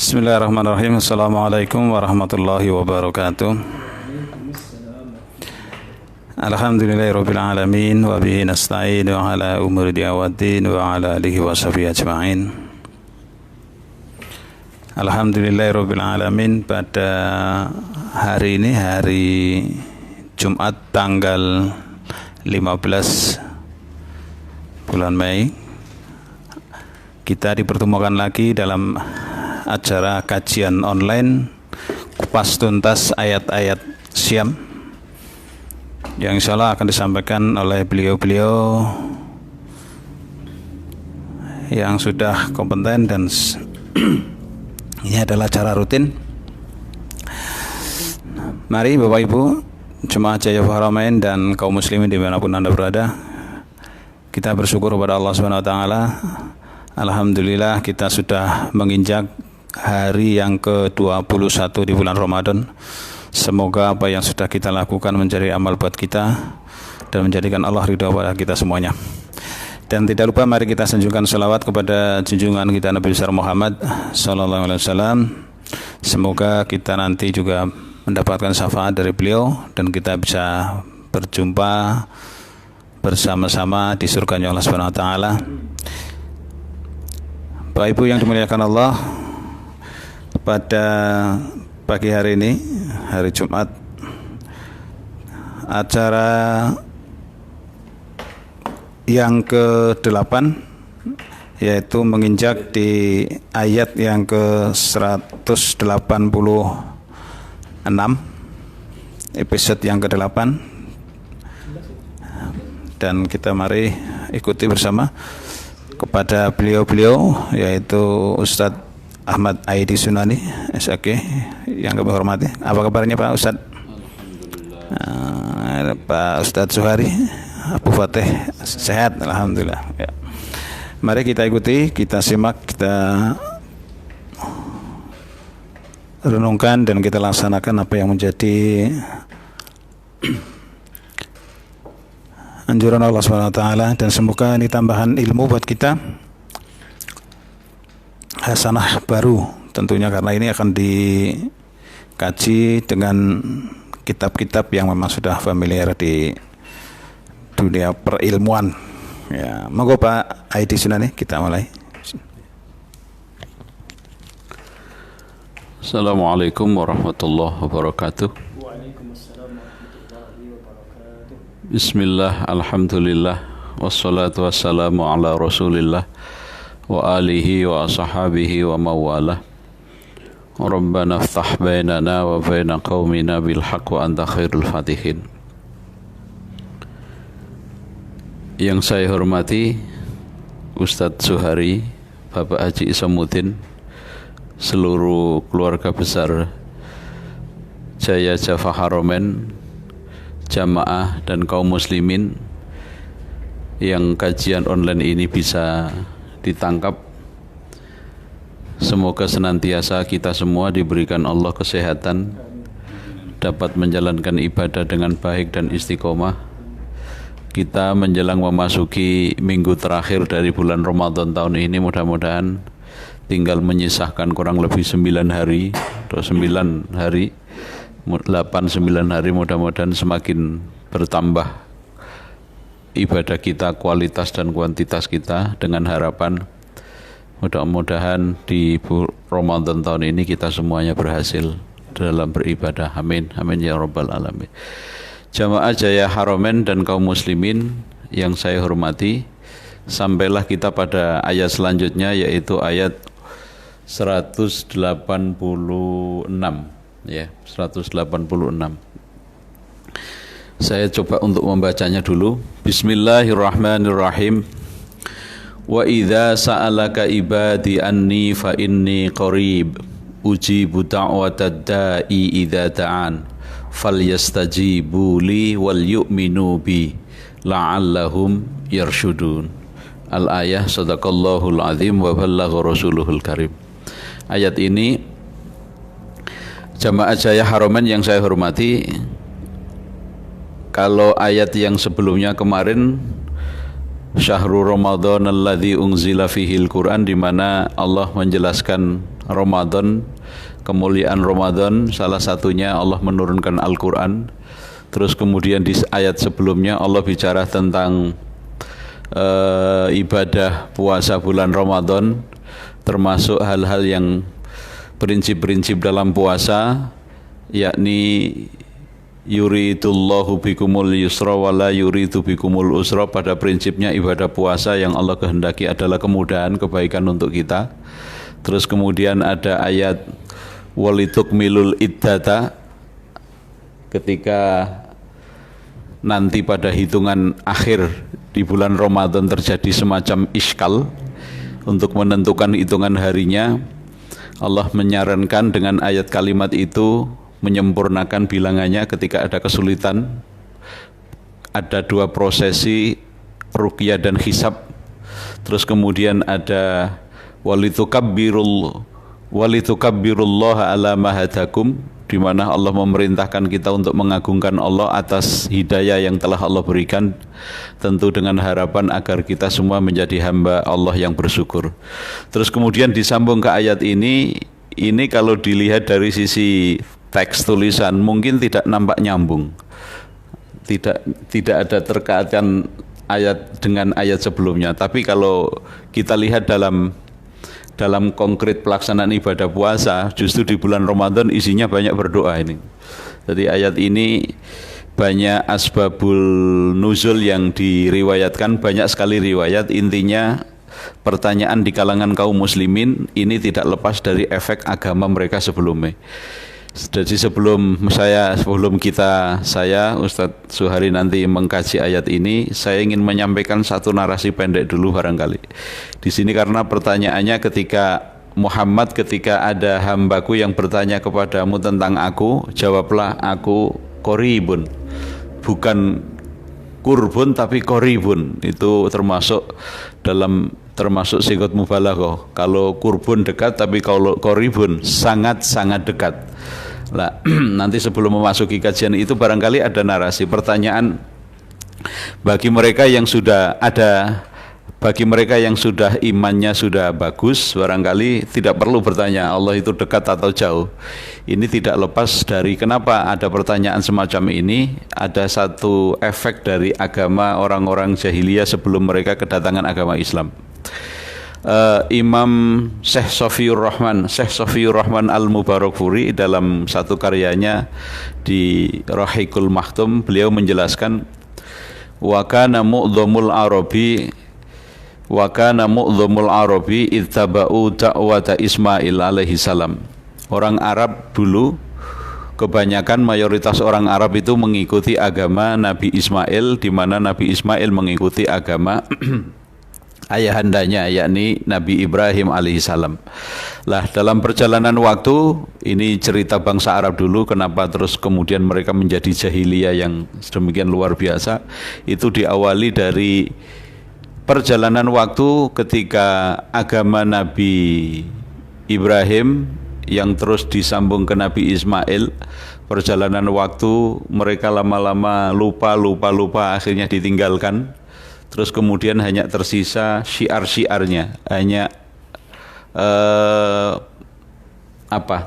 Bismillahirrahmanirrahim. Assalamualaikum warahmatullahi wabarakatuh. Alhamdulillahirabbil alamin wa bihi nasta'in wa ala umuri waddin wa ala alihi wa sahbihi ajma'in. Alhamdulillahirabbil alamin, pada hari ini, hari Jumat tanggal 15 bulan Mei, kita dipertemukan lagi dalam acara kajian online kupas tuntas ayat-ayat Syam yang insya Allah akan disampaikan oleh beliau-beliau yang sudah kompeten, dan ini adalah acara rutin. Mari Bapak Ibu Jemaah Jaya Haramain dan kaum muslimin dimanapun Anda berada, kita bersyukur kepada Allah Subhanahu wa Ta'ala. Alhamdulillah, kita sudah menginjak hari yang ke-21 di bulan Ramadan. Semoga apa yang sudah kita lakukan menjadi amal buat kita dan menjadikan Allah ridha pada kita semuanya. Dan tidak lupa, mari kita sanjungkan salawat kepada junjungan kita Nabi besar Muhammad sallallahu alaihi wasallam. Semoga kita nanti juga mendapatkan syafaat dari beliau dan kita bisa berjumpa bersama-sama di surganya Allah Subhanahu wa Ta'ala. Bapak Ibu yang dimuliakan Allah, pada pagi hari ini, hari Jumat, acara yang ke-8, yaitu menginjak di ayat yang ke-186, episode yang ke-8, dan kita mari ikuti bersama kepada beliau-beliau, yaitu Ustadz Ahmad Aidi Sunani SAK yang kami hormati. Apa kabarnya Pak Ustadz? Pak Ustadz Zuhari Abu Fatih sehat, alhamdulillah ya. Mari kita ikuti, kita simak, kita renungkan, dan kita laksanakan apa yang menjadi anjuran Allah Subhanahu wa Ta'ala, dan semoga ini tambahan ilmu buat kita, hasanah baru tentunya, karena ini akan dikaji dengan kitab-kitab yang memang sudah familiar di dunia perilmuan ya. Monggo Pak Aidi Sunani, kita mulai. Assalamualaikum warahmatullahi wabarakatuh. Bismillah, alhamdulillah, wassalatu wassalamu ala rasulillah wa alihi wa ashabihi wa mawalah. Rabbana aftah bainana wa baina qaumina bil haqq wa anta khairul fatihin. Yang saya hormati Ustadz Zuhari, Bapak Haji Isamuddin, seluruh keluarga besar Jaya Jafa Haramain, jamaah dan kaum muslimin yang kajian online ini bisa ditangkap. Semoga senantiasa kita semua diberikan Allah kesehatan, dapat menjalankan ibadah dengan baik dan istiqomah. Kita menjelang memasuki minggu terakhir dari bulan Ramadan tahun ini, mudah-mudahan tinggal menyisahkan kurang lebih 9 hari atau 9 hari, 8-9 hari, mudah-mudahan semakin bertambah ibadah kita, kualitas dan kuantitas kita, dengan harapan mudah-mudahan di Ramadan tahun ini kita semuanya berhasil dalam beribadah. Amin, amin ya rabbal alamin. Jamaah Jaya Haramain dan kaum muslimin yang saya hormati, sampailah kita pada ayat selanjutnya, yaitu ayat 186 ya, 186. Saya coba untuk membacanya dulu. Bismillahirrahmanirrahim. Wa idza sa'alaka ibadi anni fa inni qarib ujibu da'watad da'i idza ta'an falyastajibu li wal yu'minu bi la'allahum yarshudun. Al-ayah, sadaqallahul azim wa ballagha rasuluhul karim. Ayat ini, jamaah Jaya Haramain yang saya hormati, kalau ayat yang sebelumnya kemarin Syahrul Ramadan alladzi unzila fihil Quran, di mana Allah menjelaskan Ramadan, kemuliaan Ramadan, salah satunya Allah menurunkan Al-Quran. Terus kemudian di ayat sebelumnya Allah bicara tentang ibadah puasa bulan Ramadan, termasuk hal-hal yang prinsip-prinsip dalam puasa, yakni yuridullahu bikumul yusra wala yuridu bikumul usra. Pada prinsipnya ibadah puasa yang Allah kehendaki adalah kemudahan, kebaikan untuk kita. Terus kemudian ada ayat walitukmilul iddata, ketika nanti pada hitungan akhir di bulan Ramadan terjadi semacam iskal untuk menentukan hitungan harinya, Allah menyarankan dengan ayat kalimat itu menyempurnakan bilangannya ketika ada kesulitan. Ada dua prosesi, ruqyah dan hisab. Terus kemudian ada walitukabbirullaha ala ma hadakum, di mana Allah memerintahkan kita untuk mengagungkan Allah atas hidayah yang telah Allah berikan, tentu dengan harapan agar kita semua menjadi hamba Allah yang bersyukur. Terus kemudian disambung ke ayat ini kalau dilihat dari sisi teks tulisan mungkin tidak nampak nyambung, tidak ada terkaitan ayat dengan ayat sebelumnya. Tapi kalau kita lihat dalam konkret pelaksanaan ibadah puasa, justru di bulan Ramadan isinya banyak berdoa ini. Jadi ayat ini banyak asbabul nuzul yang diriwayatkan, banyak sekali riwayat. Intinya pertanyaan di kalangan kaum muslimin ini tidak lepas dari efek agama mereka sebelumnya. Jadi sebelum saya Ustadz Suhari nanti mengkaji ayat ini, saya ingin menyampaikan satu narasi pendek dulu barangkali di sini, karena pertanyaannya ketika Muhammad, ketika ada hambaku yang bertanya kepadamu tentang aku, jawablah aku qoribun, bukan kurbun tapi qoribun. Itu termasuk sigot mubalaghah. Kalau kurbun dekat, tapi kalau qoribun sangat-sangat dekat. Nah, nanti sebelum memasuki kajian itu barangkali ada narasi pertanyaan bagi mereka yang sudah imannya sudah bagus, barangkali tidak perlu bertanya Allah itu dekat atau jauh. Ini tidak lepas dari kenapa ada pertanyaan semacam ini. Ada satu efek dari agama orang-orang jahiliyah sebelum mereka kedatangan agama Islam. Imam Syekh Sofiyur Rahman Al-Mubarakfuri dalam satu karyanya di Rahiqul Mahtum, beliau menjelaskan wa kana mu'dhamul arabi ittaba'u da'wata Ismail alaihi salam. Orang Arab dulu, kebanyakan mayoritas orang Arab itu mengikuti agama Nabi Ismail, di mana Nabi Ismail mengikuti agama ayahandanya, yakni Nabi Ibrahim alaihissalam. Lah, dalam perjalanan waktu ini cerita bangsa Arab dulu, kenapa terus kemudian mereka menjadi jahiliyah yang sedemikian luar biasa. Itu diawali dari perjalanan waktu ketika agama Nabi Ibrahim yang terus disambung ke Nabi Ismail. Perjalanan waktu mereka lama-lama lupa, akhirnya ditinggalkan. Terus kemudian hanya tersisa syiar-syiarnya, hanya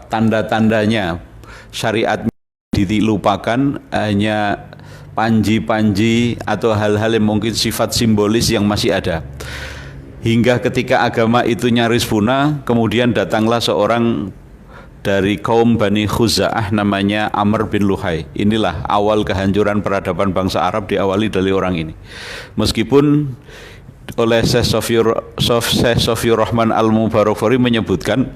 tanda-tandanya, syariatnya dilupakan, hanya panji-panji atau hal-hal yang mungkin sifat simbolis yang masih ada. Hingga ketika agama itu nyaris punah, kemudian datanglah seorang dari kaum Bani Khuza'ah namanya Amr bin Luhai. Inilah awal kehancuran peradaban bangsa Arab, diawali dari orang ini. Meskipun oleh Syekh Sofiyur Rahman Al-Mubarakfuri menyebutkan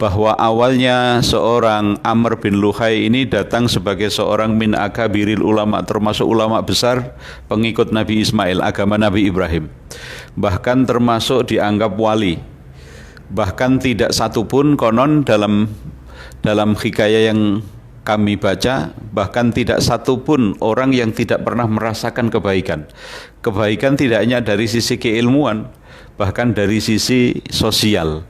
bahwa awalnya seorang Amr bin Luhai ini datang sebagai seorang min akabiril ulama, termasuk ulama besar pengikut Nabi Ismail, agama Nabi Ibrahim. Bahkan termasuk dianggap wali. Bahkan tidak satupun konon dalam hikayah yang kami baca, bahkan tidak satupun orang yang tidak pernah merasakan kebaikan. Kebaikan tidak hanya dari sisi keilmuan, bahkan dari sisi sosial,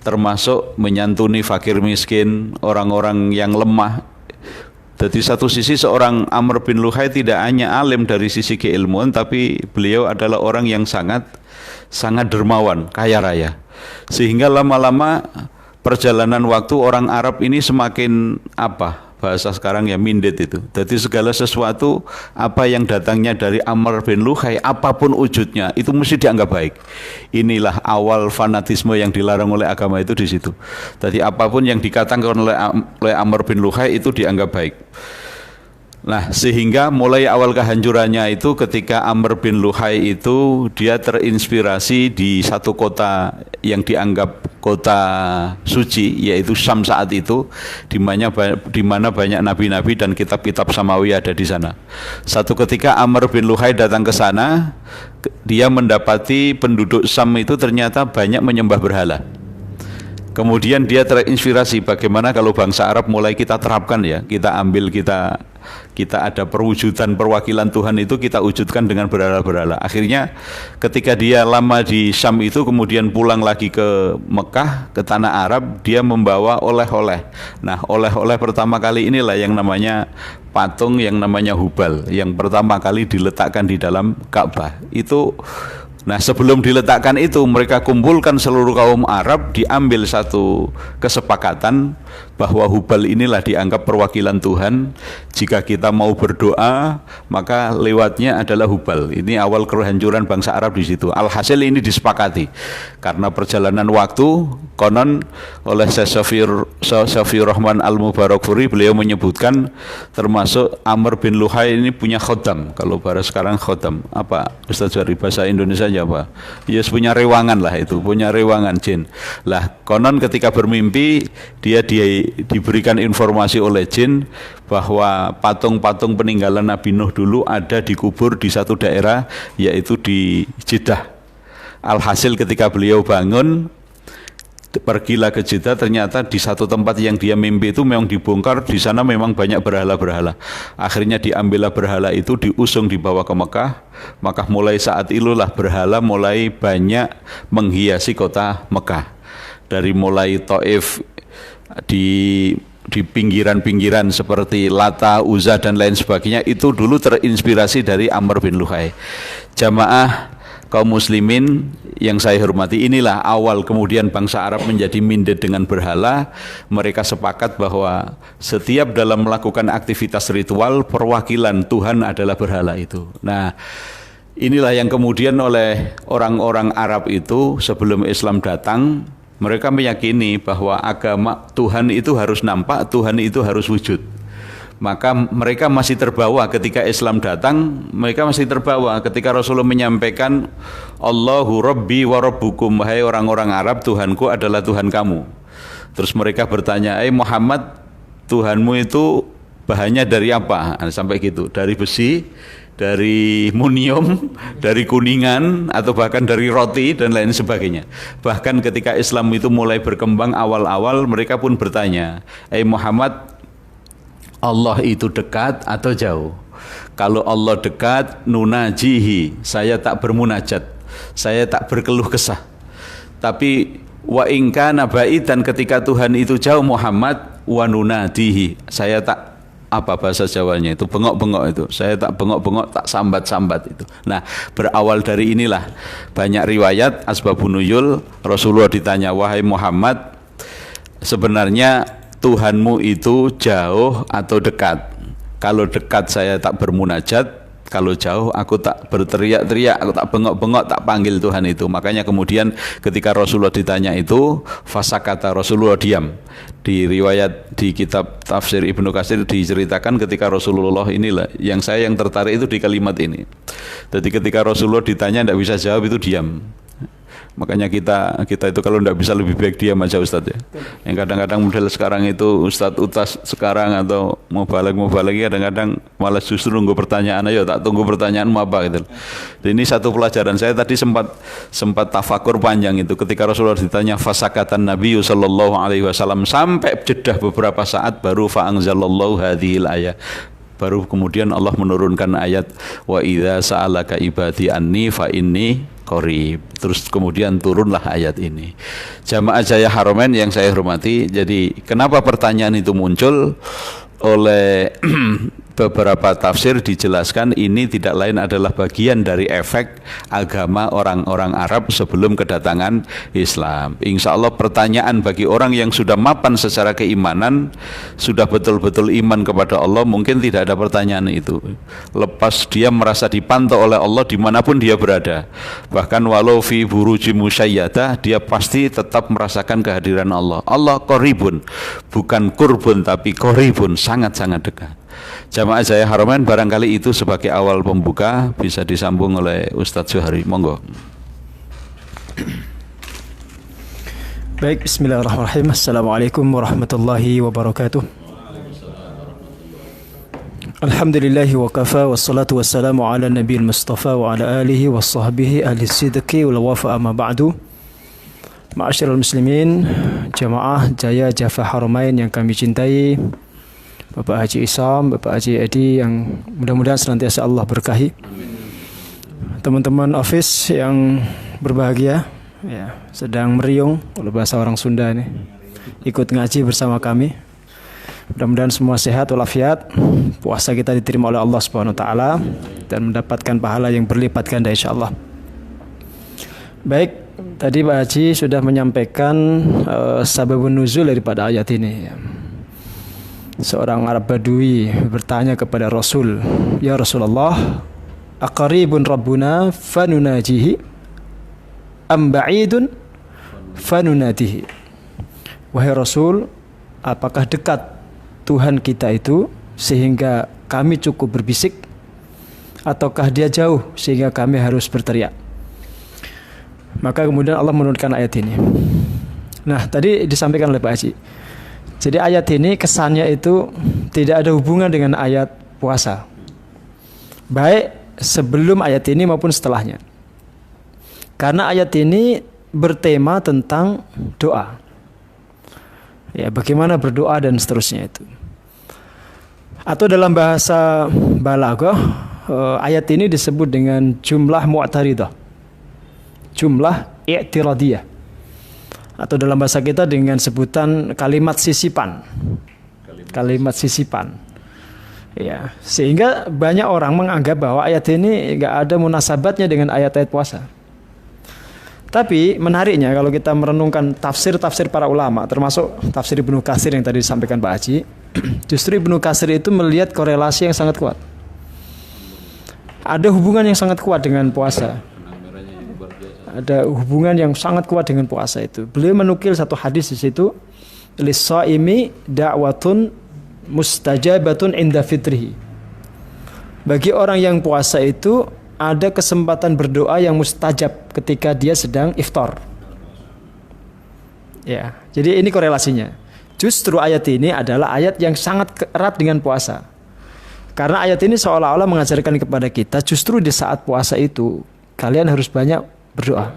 termasuk menyantuni fakir miskin, orang-orang yang lemah. Dari satu sisi seorang Amr bin Luhai tidak hanya alim dari sisi keilmuan, tapi beliau adalah orang yang sangat dermawan, kaya raya. Sehingga lama-lama perjalanan waktu orang Arab ini semakin bahasa sekarang ya mindet itu. Jadi segala sesuatu apa yang datangnya dari Amr bin Luhai, apapun wujudnya itu mesti dianggap baik. Inilah awal fanatisme yang dilarang oleh agama itu di situ. Jadi apapun yang dikatakan oleh Amr bin Luhai itu dianggap baik. Nah, sehingga mulai awal kehancurannya itu ketika Amr bin Luhai itu dia terinspirasi di satu kota yang dianggap kota suci, yaitu Syam saat itu, di mana banyak nabi-nabi dan kitab-kitab samawi ada di sana. Satu ketika Amr bin Luhai datang ke sana, dia mendapati penduduk Syam itu ternyata banyak menyembah berhala. Kemudian dia terinspirasi bagaimana kalau bangsa Arab mulai kita terapkan ya, kita ambil kita ada perwujudan perwakilan Tuhan itu kita wujudkan dengan berhala-berhala. Akhirnya ketika dia lama di Syam itu kemudian pulang lagi ke Mekah, ke tanah Arab, dia membawa oleh-oleh. Nah, oleh-oleh pertama kali inilah yang namanya patung yang namanya Hubal, yang pertama kali diletakkan di dalam Ka'bah. Nah, sebelum diletakkan itu mereka kumpulkan seluruh kaum Arab, diambil satu kesepakatan bahwa Hubal inilah dianggap perwakilan Tuhan. Jika kita mau berdoa, maka lewatnya adalah Hubal. Ini awal kehancuran bangsa Arab di situ. Alhasil ini disepakati karena perjalanan waktu, konon oleh Syekh Safiur Rahman Al-Mubarakfuri, beliau menyebutkan termasuk Amr bin Luhai ini punya khodam. Kalau bahasa sekarang khodam apa Ustaz dari bahasa Indonesia apa? Ya punya rewangan lah itu, punya rewangan jin. Lah konon ketika bermimpi dia diberikan informasi oleh jin bahwa patung-patung peninggalan Nabi Nuh dulu ada dikubur di satu daerah, yaitu di Jeddah. Alhasil ketika beliau bangun, pergilah ke Jeddah, ternyata di satu tempat yang dia mimpi itu memang dibongkar, di sana memang banyak berhala-berhala. Akhirnya diambillah berhala itu, diusung dibawa ke Mekah. Maka mulai saat itulah berhala mulai banyak menghiasi kota Mekah. Dari mulai Taif, di pinggiran-pinggiran seperti Lata, Uzza dan lain sebagainya, itu dulu terinspirasi dari Amr bin Luhai. Jamaah kaum muslimin yang saya hormati, inilah awal kemudian bangsa Arab menjadi minded dengan berhala. Mereka sepakat bahwa setiap dalam melakukan aktivitas ritual, perwakilan Tuhan adalah berhala itu. Nah, inilah yang kemudian oleh orang-orang Arab itu sebelum Islam datang, mereka meyakini bahwa agama Tuhan itu harus nampak, Tuhan itu harus wujud. Maka mereka masih terbawa ketika Islam datang, mereka masih terbawa ketika Rasulullah menyampaikan Allahu Rabbi wa Rabbukum, wahai orang-orang Arab, Tuhanku adalah Tuhan kamu. Terus mereka bertanya, Muhammad, Tuhanmu itu bahannya dari apa? Sampai gitu, dari besi, dari munium, dari kuningan, atau bahkan dari roti dan lain sebagainya. Bahkan ketika Islam itu mulai berkembang awal-awal, mereka pun bertanya, Muhammad, Allah itu dekat atau jauh? Kalau Allah dekat, nunajihi, saya tak bermunajat, saya tak berkeluh kesah. Tapi wa in kana baidan, ketika Tuhan itu jauh Muhammad, wa nunadihi, saya tak, apa bahasa Jawanya itu, bengok-bengok itu, saya tak bengok-bengok, tak sambat-sambat itu. Nah, berawal dari inilah banyak riwayat asbabun nuzul. Rasulullah ditanya, wahai Muhammad, sebenarnya Tuhanmu itu jauh atau dekat? Kalau dekat saya tak bermunajat, kalau jauh aku tak berteriak-teriak, aku tak bengok-bengok, tak panggil Tuhan itu. Makanya kemudian ketika Rasulullah ditanya itu, fasakata, Rasulullah diam. Di riwayat di kitab tafsir Ibnu Katsir diceritakan ketika Rasulullah, inilah yang saya yang tertarik itu di kalimat ini. Jadi ketika Rasulullah ditanya tidak bisa jawab, itu diam. Makanya kita itu kalau tidak bisa lebih baik diam aja Ustadz ya. Yang kadang-kadang model sekarang itu Ustadz utas sekarang atau mau balik kadang-kadang malah justru nunggu pertanyaan, ayo tak tunggu pertanyaanmu apa gitu. Dan ini satu pelajaran, saya tadi sempat tafakur panjang itu ketika Rasulullah ditanya fasakatan Nabi sallallahu alaihi wasallam, sampai jeda beberapa saat baru fa'anzalallahu hadhil ayat. Baru kemudian Allah menurunkan ayat wa idza sa'alaka ibadi anni fa inni qarib. Terus kemudian turunlah ayat ini. Jamaah Jaya Haramain yang saya hormati, jadi kenapa pertanyaan itu muncul oleh beberapa tafsir dijelaskan ini tidak lain adalah bagian dari efek agama orang-orang Arab sebelum kedatangan Islam. Insya Allah pertanyaan bagi orang yang sudah mapan secara keimanan, sudah betul-betul iman kepada Allah, mungkin tidak ada pertanyaan itu. Lepas dia merasa dipantau oleh Allah dimanapun dia berada, bahkan walau fi buruji musayyadah, dia pasti tetap merasakan kehadiran Allah. Allah qoribun, bukan kurbun tapi qoribun, sangat-sangat dekat. Jamaah Jaya Haramain, barangkali itu sebagai awal pembuka, bisa disambung oleh Ustadz Zuhari, monggo. Baik, bismillahirrahmanirrahim. Assalamualaikum warahmatullahi wabarakatuh. Alhamdulillahi wa kafa, wassalatu wassalamu ala nabiyil mustafa wa ala alihi wa sahbihi ahli sidqi wal wafa, amma ba'du. Ma'asyiral muslimin, jamaah Jaya Jaffa Haramain yang kami cintai, Bapak Haji Isam, Bapak Haji Edi yang mudah-mudahan senantiasa Allah berkahi. Teman-teman office yang berbahagia, ya, sedang meriung kalau bahasa orang Sunda ini, ikut ngaji bersama kami. Mudah-mudahan semua sehat walafiat, puasa kita diterima oleh Allah Subhanahu wa taala dan mendapatkan pahala yang berlipat ganda insyaallah. Baik, tadi Pak Haji sudah menyampaikan sababun nuzul daripada ayat ini, ya. Seorang Arab Badui bertanya kepada Rasul, "Ya Rasulullah, aqaribun Rabbuna fanunajihi am ba'idun fanunadihi?" Wahai Rasul, apakah dekat Tuhan kita itu sehingga kami cukup berbisik, ataukah dia jauh sehingga kami harus berteriak? Maka kemudian Allah menurunkan ayat ini. Nah, tadi disampaikan oleh Pak Haji. Jadi ayat ini kesannya itu tidak ada hubungan dengan ayat puasa, baik sebelum ayat ini maupun setelahnya. Karena ayat ini bertema tentang doa, ya, bagaimana berdoa dan seterusnya itu. Atau dalam bahasa balaghah, ayat ini disebut dengan jumlah mu'taridah, jumlah i'tiradiyah, atau dalam bahasa kita dengan sebutan kalimat sisipan. Kalimat sisipan. Ya, sehingga banyak orang menganggap bahwa ayat ini enggak ada munasabatnya dengan ayat-ayat puasa. Tapi menariknya kalau kita merenungkan tafsir-tafsir para ulama, termasuk tafsir Ibnu Katsir yang tadi disampaikan Pak Haji, justru Ibnu Katsir itu melihat korelasi yang sangat kuat. Ada hubungan yang sangat kuat dengan puasa. Ada hubungan yang sangat kuat dengan puasa itu. Beliau menukil satu hadis di situ, lis-shaimi da'watun mustajabatun inda fitrihi. Bagi orang yang puasa itu ada kesempatan berdoa yang mustajab ketika dia sedang iftar. Ya, jadi ini korelasinya. Justru ayat ini adalah ayat yang sangat erat dengan puasa. Karena ayat ini seolah-olah mengajarkan kepada kita justru di saat puasa itu kalian harus banyak berdoa.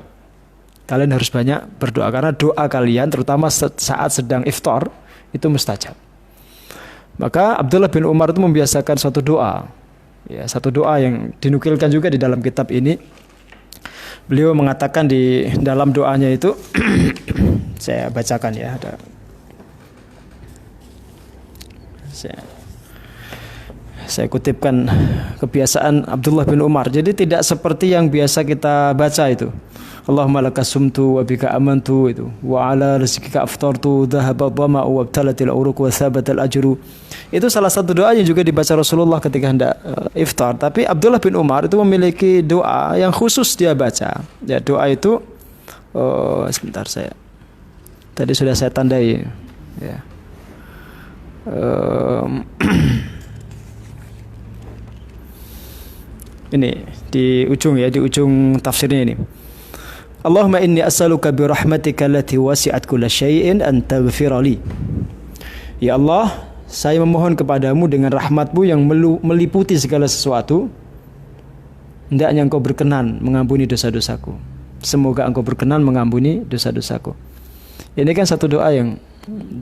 Kalian harus banyak berdoa karena doa kalian terutama saat sedang iftar itu mustajab. Maka Abdullah bin Umar itu membiasakan satu doa. Ya, satu doa yang dinukilkan juga di dalam kitab ini. Beliau mengatakan di dalam doanya itu saya bacakan ya, ada saya kutipkan kebiasaan Abdullah bin Umar. Jadi tidak seperti yang biasa kita baca itu. Allahumma laka sumtu wa bika amantu itu. Wa ala rizqika aftartu dhahaba dhama'u wa abtalatil uruq wa thabatal ajru. Itu salah satu doa yang juga dibaca Rasulullah ketika hendak iftar. Tapi Abdullah bin Umar itu memiliki doa yang khusus dia baca. Ya, doa itu sebentar saya. Tadi sudah saya tandai ya. Ini di ujung ya, di ujung tafsirnya ini. Allahumma inni as'aluka bi rahmatika allati wasi'at kulla syai'in an taghfira li. Ya Allah, saya memohon kepadamu dengan rahmat-Mu yang meliputi segala sesuatu. Hendaknya Engkau berkenan mengampuni dosa-dosaku. Semoga Engkau berkenan mengampuni dosa-dosaku. Ini kan satu doa yang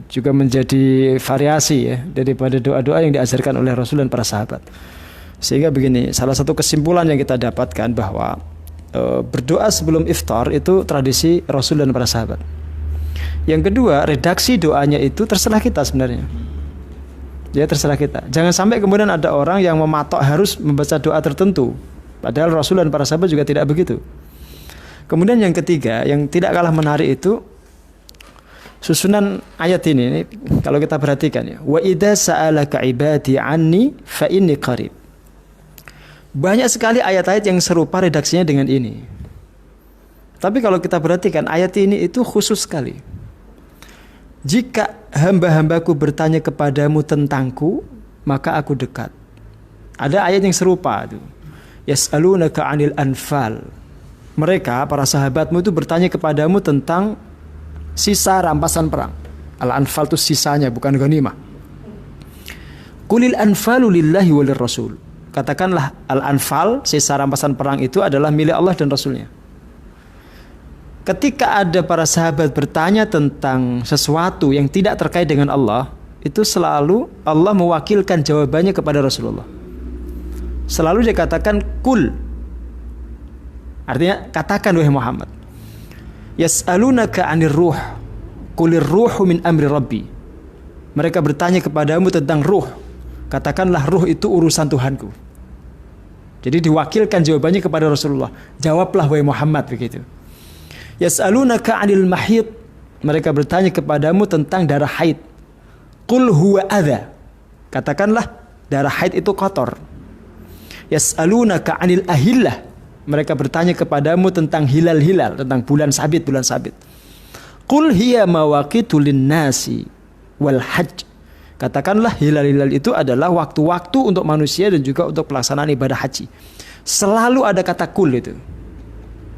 juga menjadi variasi ya daripada doa-doa yang diajarkan oleh Rasul dan para sahabat. Sehingga begini, salah satu kesimpulan yang kita dapatkan bahwa berdoa sebelum iftar itu tradisi Rasul dan para sahabat. Yang kedua, redaksi doanya itu terserah kita sebenarnya. Ya terserah kita. Jangan sampai kemudian ada orang yang mematok harus membaca doa tertentu. Padahal Rasul dan para sahabat juga tidak begitu. Kemudian yang ketiga, yang tidak kalah menarik itu susunan ayat ini kalau kita perhatikan ya. Wa idza sa'alaka ibadi anni fa inni qarib. Banyak sekali ayat-ayat yang serupa redaksinya dengan ini. Tapi kalau kita perhatikan ayat ini itu khusus sekali. Jika hamba-hambaku bertanya kepadamu tentangku, maka aku dekat. Ada ayat yang serupa itu. Yas'alunaka 'anil anfal. Mereka para sahabatmu itu bertanya kepadamu tentang sisa rampasan perang. Al-anfal itu sisanya, bukan ghanimah. Qulil anfalu lillahi walir rasul. Katakanlah al-anfal, sisa rampasan perang itu adalah milik Allah dan Rasulnya. Ketika ada para sahabat bertanya tentang sesuatu yang tidak terkait dengan Allah, itu selalu Allah mewakilkan jawabannya kepada Rasulullah. Selalu dia katakan kul. Artinya katakan wahai Muhammad. Yas'alunaka 'anir ruh. Qulir ruhu min amri rabbi. Mereka bertanya kepadamu tentang ruh. Katakanlah ruh itu urusan Tuhanku. Jadi diwakilkan jawabannya kepada Rasulullah. Jawablah wahai Muhammad begitu. Yas'alunaka 'anil mahid. Mereka bertanya kepadamu tentang darah haid. Qul huwa adza. Katakanlah darah haid itu kotor. Yas'alunaka 'anil ahillah. Mereka bertanya kepadamu tentang hilal-hilal, tentang bulan sabit. Qul hiya mawaqitu lin-nasi wal hajj. Katakanlah hilal-hilal itu adalah waktu-waktu untuk manusia dan juga untuk pelaksanaan ibadah haji. Selalu ada kata kul itu.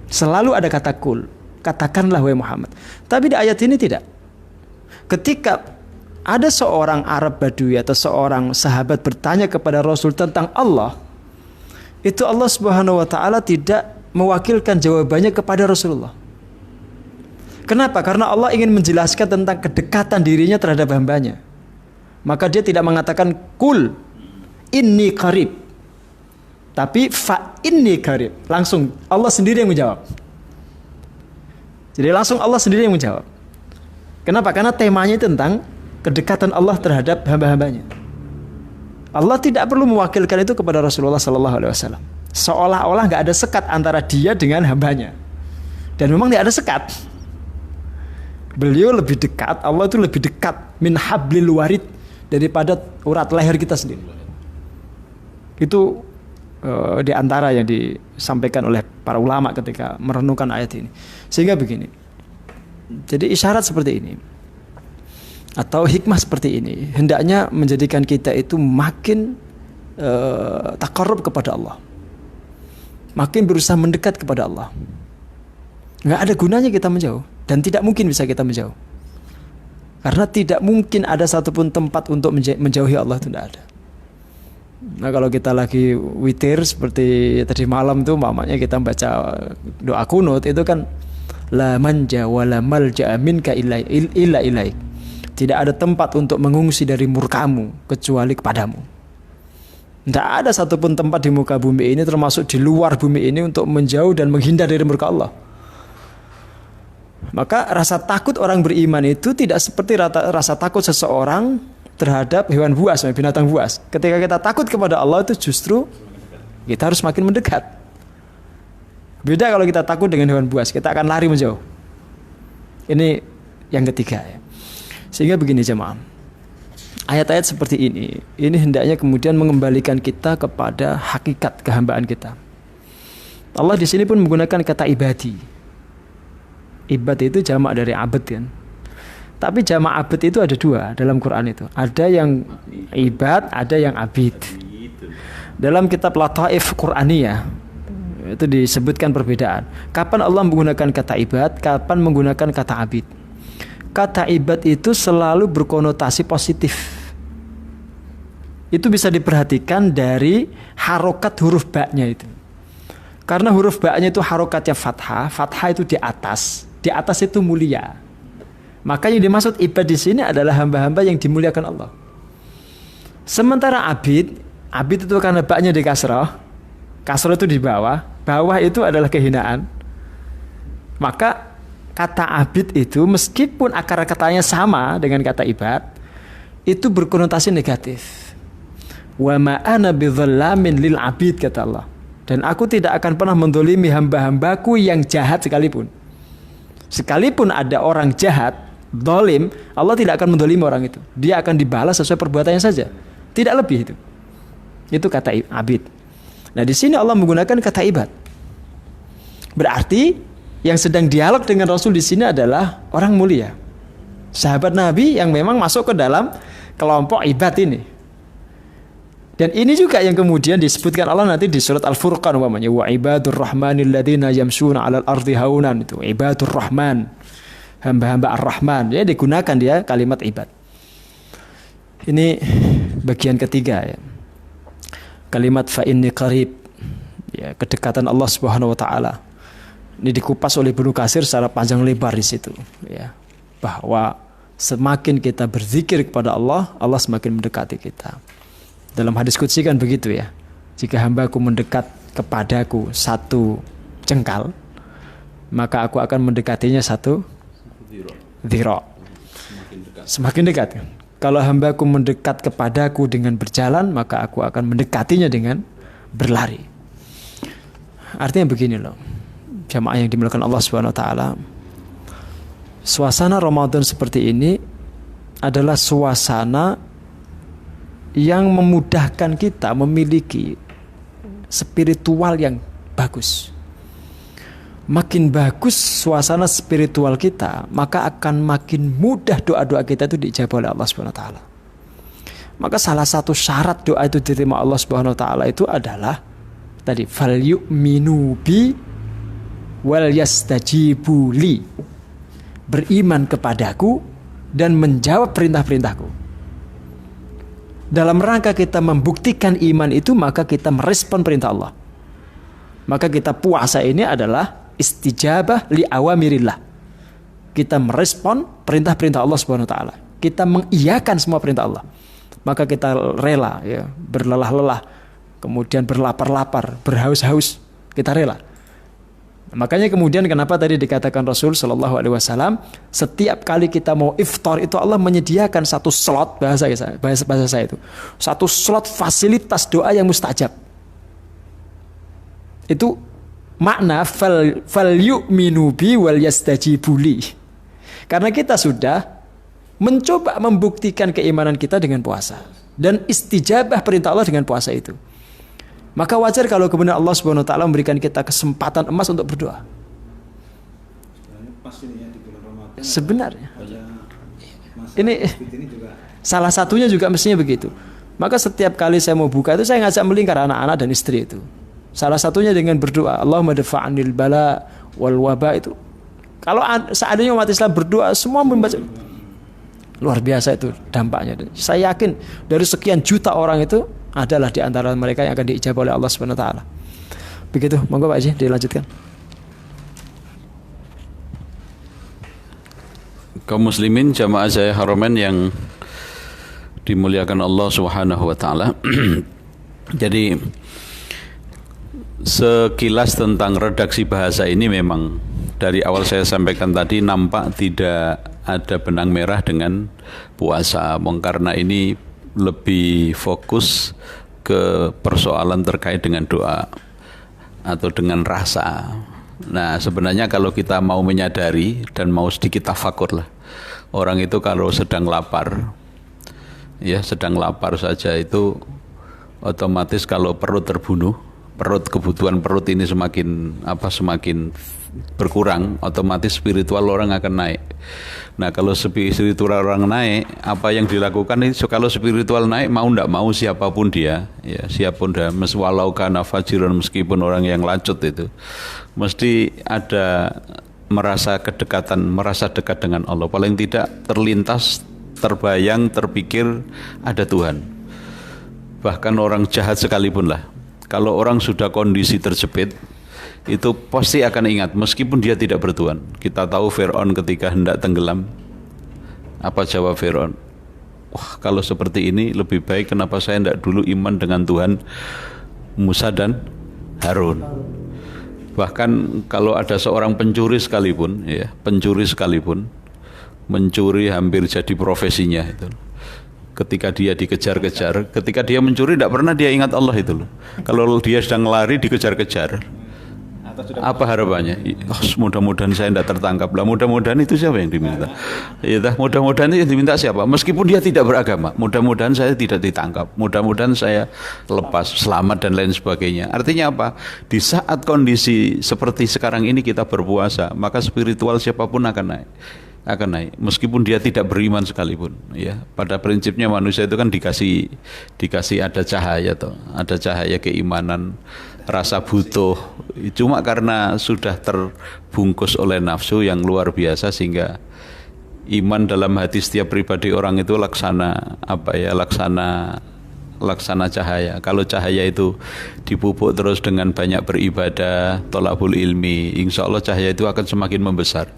Selalu ada kata kul. Katakanlah wahai Muhammad. Tapi di ayat ini tidak. Ketika ada seorang Arab Badui atau seorang sahabat bertanya kepada Rasul tentang Allah, itu Allah Subhanahu wa taala tidak mewakilkan jawabannya kepada Rasulullah. Kenapa? Karena Allah ingin menjelaskan tentang kedekatan dirinya terhadap hambanya. Maka dia tidak mengatakan kul inni qarib, tapi fa inni qarib. Langsung Allah sendiri yang menjawab. Jadi langsung Allah sendiri yang menjawab. Kenapa? Karena temanya tentang kedekatan Allah terhadap hamba-hambanya. Allah tidak perlu mewakilkan itu kepada Rasulullah SAW. Seolah-olah nggak ada sekat antara dia dengan hambanya. Dan memang tidak ada sekat. Beliau lebih dekat, Allah itu lebih dekat min hablil warid daripada urat leher kita sendiri. Itu di antara yang disampaikan oleh para ulama ketika merenungkan ayat ini. Sehingga begini. Jadi isyarat seperti ini atau hikmah seperti ini hendaknya menjadikan kita itu makin taqarrub kepada Allah. Makin berusaha mendekat kepada Allah. Enggak ada gunanya kita menjauh dan tidak mungkin bisa kita menjauh. Karena tidak mungkin ada satupun tempat untuk menjauhi Allah, itu tidak ada. Nah kalau kita lagi witir seperti tadi malam tuh, mamanya kita baca doa kunut itu kan la manja wa la malja'a minka illa ilaik. Tidak ada tempat untuk mengungsi dari murkamu kecuali kepadamu. Tidak ada satupun tempat di muka bumi ini termasuk di luar bumi ini untuk menjauh dan menghindar dari murka Allah. Maka rasa takut orang beriman itu tidak seperti rasa takut seseorang terhadap hewan buas, binatang buas. Ketika kita takut kepada Allah itu justru kita harus makin mendekat. Beda kalau kita takut dengan hewan buas, kita akan lari menjauh. Ini yang ketiga ya. Sehingga begini jemaah. Ayat-ayat seperti ini hendaknya kemudian mengembalikan kita kepada hakikat kehambaan kita. Allah di sini pun menggunakan kata ibadi. Ibad itu jamak dari abad kan. Tapi jamak abad itu ada dua dalam Quran itu. Ada yang ibad, ada yang abid. Dalam kitab Lataif Quraniyah itu disebutkan perbedaan. Kapan Allah menggunakan kata ibad, kapan menggunakan kata abid. Kata ibad itu selalu berkonotasi positif. Itu bisa diperhatikan dari harokat huruf ba-nya itu. Karena huruf ba-nya itu harokatnya fathah, fathah itu di atas itu mulia. Maka yang dimaksud ibad di sini adalah hamba-hamba yang dimuliakan Allah. Sementara abid itu karena ba-nya di kasrah itu di bawah itu adalah kehinaan. Maka kata abid itu meskipun akar katanya sama dengan kata ibad, itu berkonotasi negatif. Wa ma ana bidzallamin lil abid, kata Allah. Dan aku tidak akan pernah mendolimi hamba-hambaku yang jahat sekalipun. Sekalipun ada orang jahat, zalim, Allah tidak akan mendolimi orang itu. Dia akan dibalas sesuai perbuatannya saja, tidak lebih itu. Itu kata abid. Nah, di sini Allah menggunakan kata ibad. Berarti yang sedang dialog dengan Rasul di sini adalah orang mulia, sahabat Nabi yang memang masuk ke dalam kelompok ibad ini. Dan ini juga yang kemudian disebutkan Allah nanti di surat Al-Furqan, umpamanya wa ibadur rahmanil ladzina yamshuna 'alal ardi haunan, itu ibadur rahman, hamba-hamba Ar-Rahman. Ya, digunakan dia kalimat ibad. Ini bagian ketiga ya. Kalimat fa inni qarib, ya, kedekatan Allah Subhanahu wa taala. Ini dikupas oleh Ibnu Katsir secara panjang lebar di situ, ya. Bahwa semakin kita berzikir kepada Allah, Allah semakin mendekati kita. Dalam hadis qudsi kan begitu ya. Jika hambaku mendekat kepadaku 1 jengkal, maka aku akan mendekatinya 1 dhira. Semakin dekat. Kalau hambaku mendekat kepadaku dengan berjalan, maka aku akan mendekatinya dengan berlari. Artinya begini loh, jamaah yang dimuliakan Allah Subhanahu wa taala. Suasana Ramadan seperti ini adalah suasana yang memudahkan kita memiliki spiritual yang bagus. Makin bagus suasana spiritual kita, maka akan makin mudah doa-doa kita itu diijabah oleh Allah Subhanahu wa taala. Maka salah satu syarat doa itu diterima Allah Subhanahu wa taala itu adalah tadi fal yu'minu bi wal yastajibu li. Beriman kepadaku dan menjawab perintah-perintahku. Dalam rangka kita membuktikan iman itu, maka kita merespon perintah Allah. Maka kita puasa ini adalah istijabah li awamirillah. Kita merespon perintah-perintah Allah Subhanahu wa taala. Kita mengiyakan semua perintah Allah. Maka kita rela ya, berlelah-lelah, kemudian berlapar-lapar, berhaus-haus, kita rela. Makanya kemudian kenapa tadi dikatakan Rasul sallallahu alaihi wasallam, setiap kali kita mau iftar itu Allah menyediakan 1 slot, bahasa saya itu, 1 slot fasilitas doa yang mustajab. Itu makna fal yu'minu bi wal yastajibu li. Karena kita sudah mencoba membuktikan keimanan kita dengan puasa dan istijabah perintah Allah dengan puasa itu. Maka wajar kalau kemudian Allah Subhanahu wa taala memberikan kita kesempatan emas untuk berdoa. Sebenarnya ini salah satunya juga mestinya begitu. Maka setiap kali saya mau buka itu saya ngajak melingkar anak-anak dan istri itu. Salah satunya dengan berdoa, Allahumma dafa'anil bala wal waba itu. Kalau seandainya umat Islam berdoa, semua membaca, luar biasa itu dampaknya. Saya yakin dari sekian juta orang itu adalah di antara mereka yang akan diijabah oleh Allah Subhanahu wa taala. Begitu, monggo Pak Haji dilanjutkan. Kaum muslimin jamaah Jaya Haramain yang dimuliakan Allah Subhanahu wa taala. Jadi sekilas tentang redaksi bahasa ini memang dari awal saya sampaikan tadi nampak tidak ada benang merah dengan puasa, karena ini lebih fokus ke persoalan terkait dengan doa atau dengan rasa. Nah, sebenarnya kalau kita mau menyadari dan mau sedikit tafakur lah, orang itu kalau sedang lapar, ya sedang lapar saja itu otomatis kalau perut terbunuh, kebutuhan perut ini semakin berkurang, otomatis spiritual orang akan naik. Nah, kalau spiritual orang naik, apa yang dilakukan itu kalau spiritual naik, mau ndak mau siapapun dia, ya siapapun dia, walau kana fajiran, meskipun orang yang lacut itu, mesti ada merasa kedekatan, merasa dekat dengan Allah. Paling tidak terlintas, terbayang, terpikir ada Tuhan. Bahkan orang jahat sekalipun lah, kalau orang sudah kondisi terjepit, itu pasti akan ingat meskipun dia tidak bertuhan. Kita tahu Fir'aun ketika hendak tenggelam, apa jawab Fir'aun? Wah, kalau seperti ini lebih baik kenapa saya hendak dulu iman dengan Tuhan Musa dan Harun. Bahkan kalau ada seorang pencuri sekalipun, ya, mencuri hampir jadi profesinya itu. ketika dia dikejar-kejar, ketika dia mencuri tidak pernah dia ingat Allah itu loh. Kalau dia sedang lari dikejar-kejar, apa harapannya? Oh, mudah-mudahan saya tidak tertangkap lah. Mudah-mudahan itu siapa yang diminta? Ya, mudah-mudahan yang diminta siapa? Meskipun dia tidak beragama, mudah-mudahan saya tidak ditangkap, mudah-mudahan saya lepas, selamat dan lain sebagainya. Artinya apa? Di saat kondisi seperti sekarang ini kita berpuasa, maka spiritual siapapun akan naik, meskipun dia tidak beriman sekalipun. Ya, pada prinsipnya manusia itu kan dikasih ada cahaya toh, ada cahaya keimanan, rasa butuh. Cuma karena sudah terbungkus oleh nafsu yang luar biasa sehingga iman dalam hati setiap pribadi orang itu laksana cahaya. Kalau cahaya itu dipupuk terus dengan banyak beribadah, thalabul ilmi, insya Allah cahaya itu akan semakin membesar.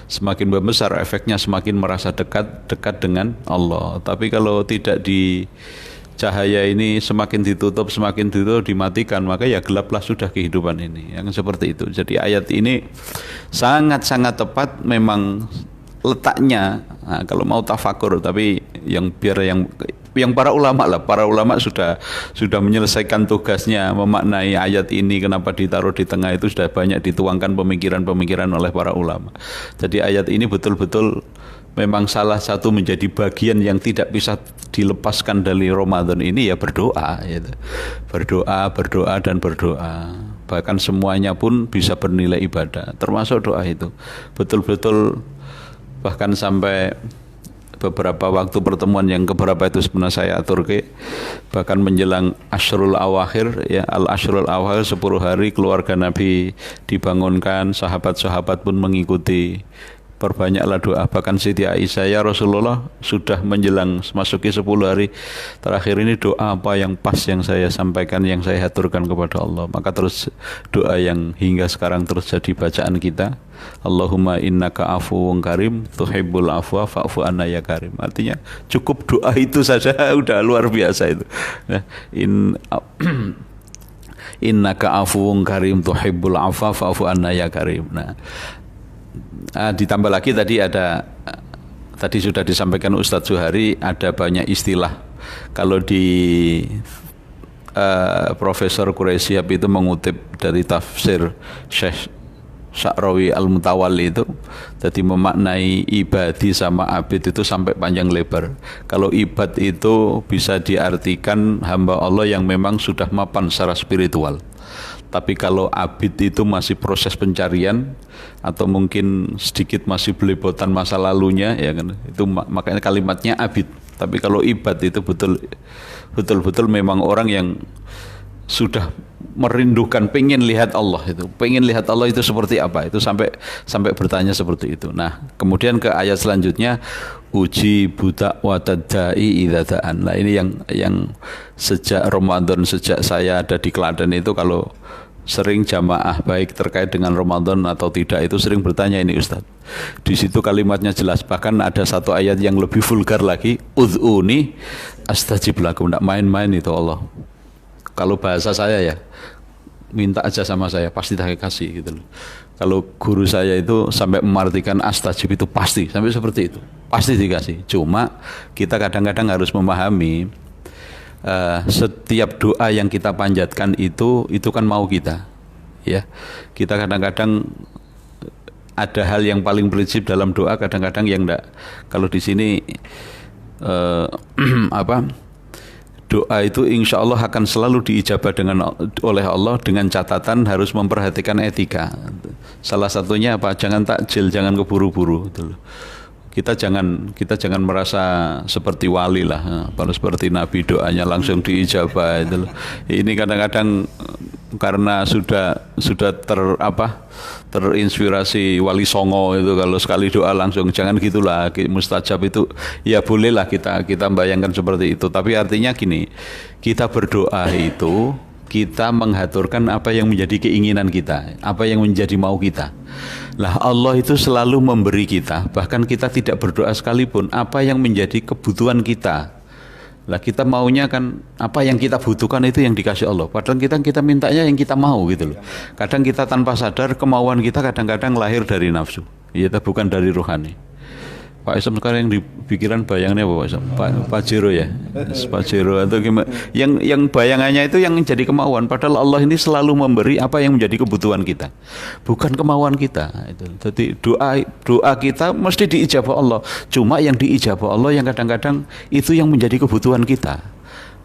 Semakin membesar efeknya semakin merasa dekat dengan Allah. Tapi kalau tidak cahaya ini semakin ditutup, dimatikan, maka ya gelaplah sudah kehidupan ini. Yang seperti itu. Jadi ayat ini sangat-sangat tepat memang letaknya. Nah, kalau mau tafakur, tapi yang para ulama sudah menyelesaikan tugasnya memaknai ayat ini kenapa ditaruh di tengah itu sudah banyak dituangkan pemikiran oleh para ulama. Jadi ayat ini betul-betul memang salah satu menjadi bagian yang tidak bisa dilepaskan dari Ramadan ini ya berdoa gitu. Berdoa dan berdoa. Bahkan semuanya pun bisa bernilai ibadah, termasuk doa itu. Betul-betul bahkan sampai beberapa waktu pertemuan yang keberapa itu sebenarnya saya atur bahkan menjelang Ashrul Awakhir ya, Al-Ashrul Awakhir 10 hari keluarga Nabi dibangunkan, sahabat-sahabat pun mengikuti. Perbanyaklah doa, bahkan Siti Aisyah, ya Rasulullah sudah menjelang masuki 10 hari terakhir ini doa apa yang pas yang saya sampaikan, yang saya haturkan kepada Allah. Maka terus doa yang hingga sekarang terus jadi bacaan kita, Allahumma innaka afuwun karim tuhibbul afwa fa'fu anna ya karim. Artinya cukup doa itu saja udah luar biasa itu. Nah, innaka afuwun karim tuhibbul afwa fa'fu anna ya karim. Nah, ditambah lagi tadi sudah disampaikan Ustadz Zuhari, ada banyak istilah. Kalau di Profesor Quraisyhab itu mengutip dari tafsir Syekh Sya'rawi Al-Mutawalli itu, jadi memaknai ibadi sama abid itu sampai panjang lebar. Kalau ibad itu bisa diartikan hamba Allah yang memang sudah mapan secara spiritual. Tapi kalau abid itu masih proses pencarian atau mungkin sedikit masih belepotan masa lalunya, ya kan? Itu makanya kalimatnya abid. Tapi kalau ibad itu betul-betul memang orang yang sudah merindukan, pengen lihat Allah itu seperti apa, itu sampai bertanya seperti itu. Nah, kemudian ke ayat selanjutnya, uji buta watadai idadaan. Nah, ini yang sejak Ramadan, sejak saya ada di Klaten itu, kalau sering jamaah baik terkait dengan Ramadan atau tidak itu sering bertanya ini Ustadz. Di situ kalimatnya jelas, bahkan ada satu ayat yang lebih vulgar lagi, ud'uni astajib lakum. Tidak main-main itu Allah. Kalau bahasa saya ya, minta aja sama saya, pasti tak kasih gitu loh. Kalau guru saya itu sampai memartikan astajib itu pasti, sampai seperti itu, pasti dikasih. Cuma kita kadang-kadang harus memahami setiap doa yang kita panjatkan itu kan mau kita, ya. Kita kadang-kadang ada hal yang paling prinsip dalam doa, kadang-kadang yang enggak. Kalau di sini doa itu insya Allah akan selalu diijabah oleh Allah dengan catatan harus memperhatikan etika. Salah satunya apa? Jangan takjil, jangan keburu-buru. Kita jangan merasa seperti wali lah, seperti Nabi doanya langsung diijabah itu. Ini kadang-kadang karena sudah terinspirasi Wali Songo itu, kalau sekali doa langsung, jangan gitulah, mustajab itu ya bolehlah kita bayangkan seperti itu. Tapi artinya gini, kita berdoa itu kita menghaturkan apa yang menjadi keinginan kita, apa yang menjadi mau kita. Lah Allah itu selalu memberi kita, bahkan kita tidak berdoa sekalipun, apa yang menjadi kebutuhan kita. Lah kita maunya kan apa yang kita butuhkan itu yang dikasih Allah. Padahal kita mintanya yang kita mau gitu loh. Kadang kita tanpa sadar kemauan kita kadang-kadang lahir dari nafsu, ya bukan dari rohani. Pak Isam sekarang yang di pikiran bayangannya apa Pak Isam? Pajero ya, Pajero atau gimana? Yang bayangannya itu yang menjadi kemauan. Padahal Allah ini selalu memberi apa yang menjadi kebutuhan kita, bukan kemauan kita. Jadi doa kita mesti diijabah Allah. Cuma yang diijabah Allah yang kadang-kadang itu yang menjadi kebutuhan kita.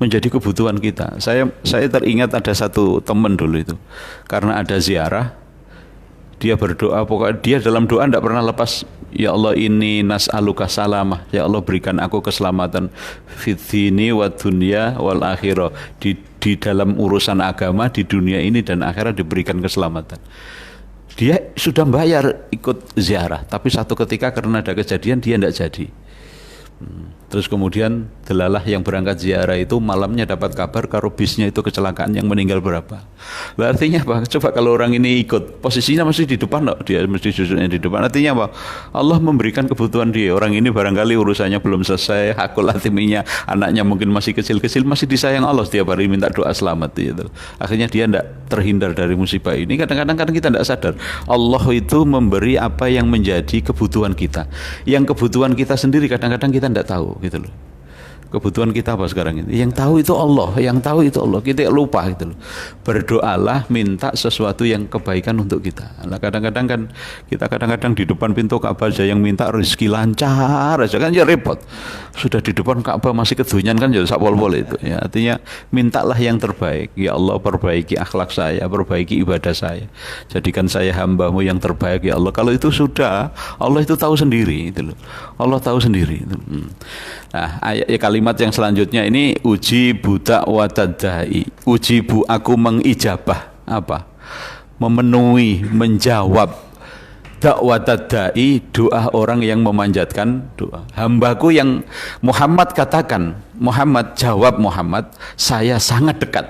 Menjadi kebutuhan kita. Saya teringat ada satu teman dulu itu, karena ada ziarah, dia berdoa, pokoknya dia dalam doa tidak pernah lepas, ya Allah ini nas'aluka salamah, ya Allah berikan aku keselamatan fitini wa dunya wal akhirah, di dalam urusan agama di dunia ini dan akhirat diberikan keselamatan. Dia sudah bayar ikut ziarah, tapi satu ketika karena ada kejadian dia tidak jadi. Terus kemudian delalah yang berangkat ziarah itu malamnya dapat kabar kalau bisnya itu kecelakaan yang meninggal berapa. Lah artinya apa? Coba kalau orang ini ikut, posisinya masih di depan loh, dia mesti duduknya di depan. Artinya apa? Allah memberikan kebutuhan dia. Orang ini barangkali urusannya belum selesai, hakul atiminya, anaknya mungkin masih kecil-kecil, masih disayang Allah, setiap hari minta doa selamat gitu. Akhirnya dia tidak terhindar dari musibah ini. Kadang-kadang kan kita tidak sadar Allah itu memberi apa yang menjadi kebutuhan kita. Yang kebutuhan kita sendiri kadang-kadang kita tidak tahu gitu loh. Kebutuhan kita apa sekarang ini? Yang tahu itu Allah, yang tahu itu Allah. Kita lupa gitu loh. Berdoalah, minta sesuatu yang kebaikan untuk kita. Nah, kadang-kadang kan kita kadang-kadang di depan pintu Ka'bah aja yang minta rezeki lancar aja kan ya repot. Sudah di depan Ka'bah masih kedunyan kan jadi sapol-pol itu. Ya, artinya mintalah yang terbaik. Ya Allah, perbaiki akhlak saya, perbaiki ibadah saya. Jadikan saya hamba-Mu yang terbaik ya Allah. Kalau itu sudah, Allah itu tahu sendiri gitu loh. Allah tahu sendiri itu. Nah, kalimat yang selanjutnya ini ujibu da'watad-da'i. Ujibu, aku mengijabah apa? Memenuhi, menjawab da'watad-da'i, doa orang yang memanjatkan doa. Hambaku yang Muhammad katakan, Muhammad jawab Muhammad, saya sangat dekat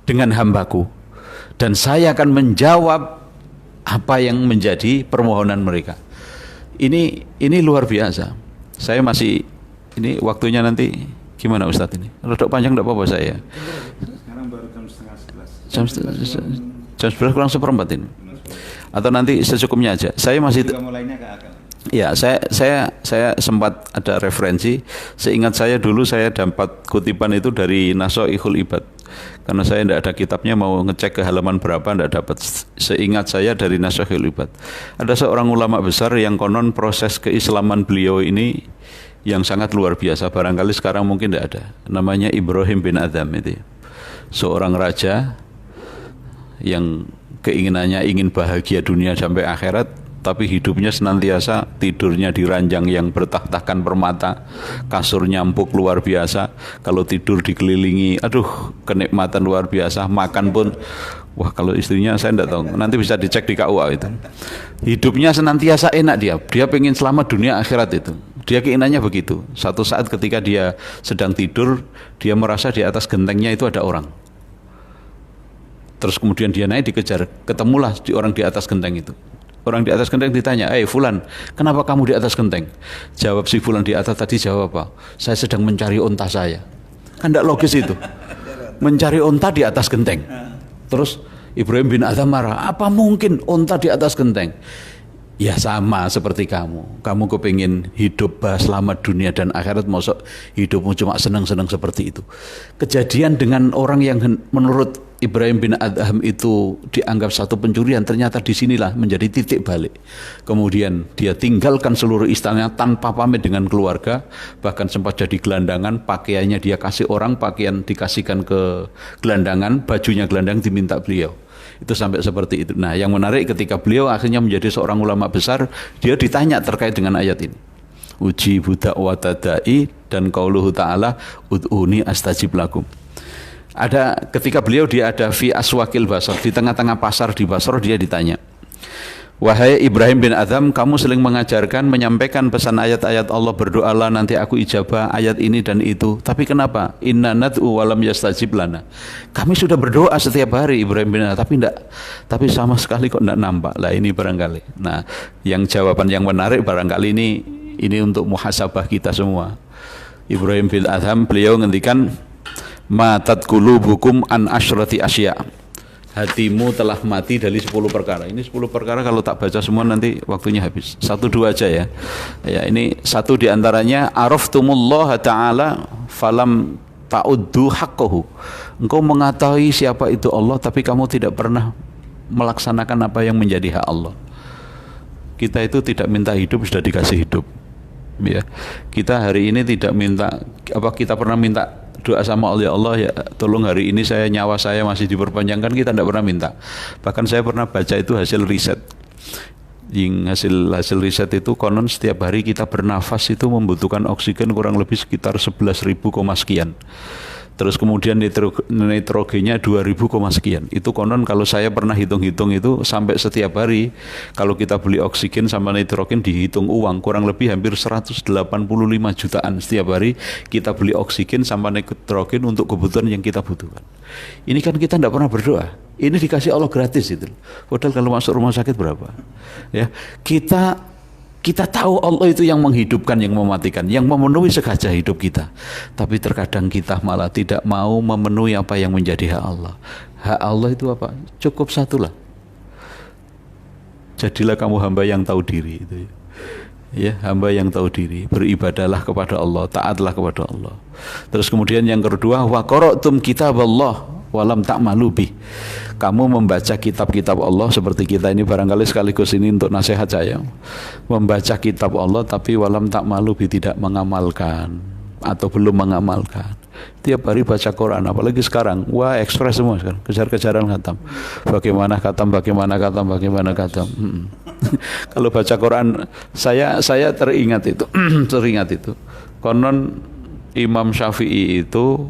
dengan hambaku dan saya akan menjawab apa yang menjadi permohonan mereka. Ini luar biasa. Saya masih ini waktunya nanti gimana Ustadz ini? Rodok panjang enggak apa-apa saya. Sekarang baru jam setengah 11. Jam 11 kurang seperempat ini. Atau nanti secukupnya aja. Saya masih mulainya ke akal. Ya, saya sempat ada referensi. Seingat saya dulu saya dapat kutipan itu dari Nasoihul Ibad. Karena saya tidak ada kitabnya, mau ngecek ke halaman berapa tidak dapat. Seingat saya dari Nasoihul Ibad. Ada seorang ulama besar yang konon proses keislaman beliau ini yang sangat luar biasa, barangkali sekarang mungkin tidak ada. Namanya Ibrahim bin Adham itu. Seorang raja yang keinginannya ingin bahagia dunia sampai akhirat, tapi hidupnya senantiasa tidurnya di ranjang yang bertahtakan permata, kasurnya empuk luar biasa, kalau tidur dikelilingi, aduh kenikmatan luar biasa, makan pun, wah kalau istrinya saya tidak tahu, nanti bisa dicek di KUA itu. Hidupnya senantiasa enak dia pengen selamat dunia akhirat itu. Dia keinginannya begitu. Satu saat ketika dia sedang tidur, dia merasa di atas gentengnya itu ada orang. Terus kemudian dia naik dikejar, ketemulah orang di atas genteng itu. Orang di atas genteng ditanya, Fulan, kenapa kamu di atas genteng? Jawab si Fulan di atas tadi, jawab apa? Saya sedang mencari onta saya. Kan tidak logis itu. Mencari onta di atas genteng. Terus Ibrahim bin Adham marah, apa mungkin onta di atas genteng? Ya sama seperti kamu kepingin hidup selamat dunia dan akhirat, masuk hidupmu cuma senang-senang seperti itu. Kejadian dengan orang yang menurut Ibrahim bin Adham itu dianggap satu pencurian, ternyata disinilah menjadi titik balik. Kemudian dia tinggalkan seluruh istananya tanpa pamit dengan keluarga, bahkan sempat jadi gelandangan, pakaiannya dia kasih orang, pakaian dikasihkan ke gelandangan, bajunya gelandang diminta beliau. Itu sampai seperti itu. Nah, yang menarik ketika beliau akhirnya menjadi seorang ulama besar, dia ditanya terkait dengan ayat ini. Ujibu da'watad-da'i dan qauluhu ta'ala ud'uni astajib lakum. Ada ketika beliau dia ada fi aswakil Basra, di tengah-tengah pasar di Basra, dia ditanya, wahai Ibrahim bin Adham, kamu sering mengajarkan, menyampaikan pesan ayat-ayat Allah, berdoalah nanti aku ijabah ayat ini dan itu. Tapi kenapa? Inna nad'u walam yastajib lana. Kami sudah berdoa setiap hari Ibrahim bin Adham, tapi sama sekali kok tidak nampak. Lah ini barangkali. Nah, yang jawaban yang menarik barangkali ini untuk muhasabah kita semua. Ibrahim bin Adham beliau ngendikan, matat qulubukum an asyrati asya. hatimu telah mati dari 10 perkara. Ini 10 perkara kalau tak baca semua nanti waktunya habis. 1-2 aja ya. Ya, ini satu diantaranya araftumullah ta'ala falam ta'uddu haqqahu. Engkau mengetahui siapa itu Allah tapi kamu tidak pernah melaksanakan apa yang menjadi hak Allah. Kita itu tidak minta hidup sudah dikasih hidup. Ya. Kita hari ini tidak minta kita pernah minta doa sama Allah, ya Allah ya tolong hari ini nyawa saya masih diperpanjangkan, kita tidak pernah minta. Bahkan saya pernah baca itu hasil riset. Hasil riset itu konon setiap hari kita bernafas itu membutuhkan oksigen kurang lebih sekitar 11.000, sekian. Terus kemudian nitrogennya 2.000, sekian. Itu konon kalau saya pernah hitung-hitung itu sampai setiap hari kalau kita beli oksigen sama nitrogen dihitung uang kurang lebih hampir 185 jutaan setiap hari kita beli oksigen sama nitrogen untuk kebutuhan yang kita butuhkan. Ini kan kita tidak pernah berdoa. Ini dikasih Allah gratis itu. Padahal kalau masuk rumah sakit berapa? Ya, kita tahu Allah itu yang menghidupkan, yang mematikan, yang memenuhi segajah hidup kita. Tapi terkadang kita malah tidak mau memenuhi apa yang menjadi hak Allah. Hak Allah itu apa? Cukup satulah. Jadilah kamu hamba yang tahu diri itu. Ya, hamba yang tahu diri, beribadahlah kepada Allah, taatlah kepada Allah. Terus kemudian yang kedua, wa qara'tum kitaballah walam ta'malu bih. Kamu membaca kitab-kitab Allah seperti kita ini barangkali sekaligus ini untuk nasihat saya. Membaca kitab Allah tapi walam ta'malu bih, tidak mengamalkan atau belum mengamalkan. Tiap hari baca Quran, apalagi sekarang, wah ekspres semua sekarang, kejar-kejaran khatam. Bagaimana khatam. Kalau baca Quran, saya teringat itu. Konon Imam Syafi'i itu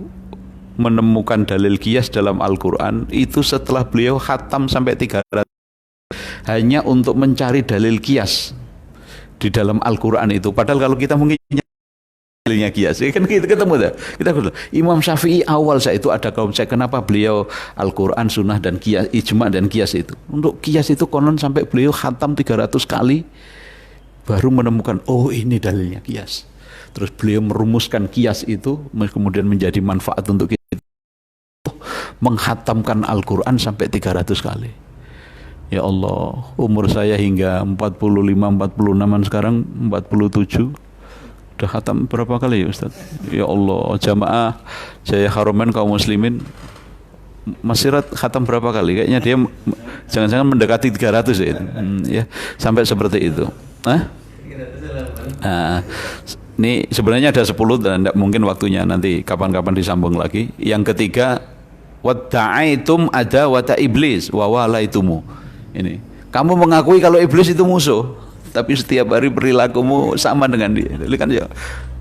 menemukan dalil qiyas dalam Al-Quran itu setelah beliau khatam sampai 300 hanya untuk mencari dalil qiyas di dalam Al-Quran itu. Padahal kalau kita mungkin dalilnya qiyas kan kita ketemu kita Imam Syafi'i awal saya itu ada kaum saya kenapa beliau Al-Quran, sunnah dan qiyas, ijma dan qiyas itu. Untuk qiyas itu konon sampai beliau khatam 300 kali baru menemukan oh ini dalilnya qiyas. Terus beliau merumuskan qiyas itu kemudian menjadi manfaat untuk kita menghatamkan Al-Quran sampai 300 kali. Ya Allah, umur saya hingga 45-46an sekarang 47 udah khatam berapa kali ya Ustaz? Ya Allah, jamaah Jaya Haromen kaum muslimin Masyirat khatam berapa kali? Kayaknya dia jangan-jangan mendekati 300 ya, ya sampai seperti itu. Ini sebenarnya ada 10 dan tidak mungkin waktunya, nanti kapan-kapan disambung lagi. Yang ketiga, wadda'aitum ada wata iblis wa walaitumu. Ini kamu mengakui kalau iblis itu musuh, tapi setiap hari perilakumu sama dengan dia. Ini kan ya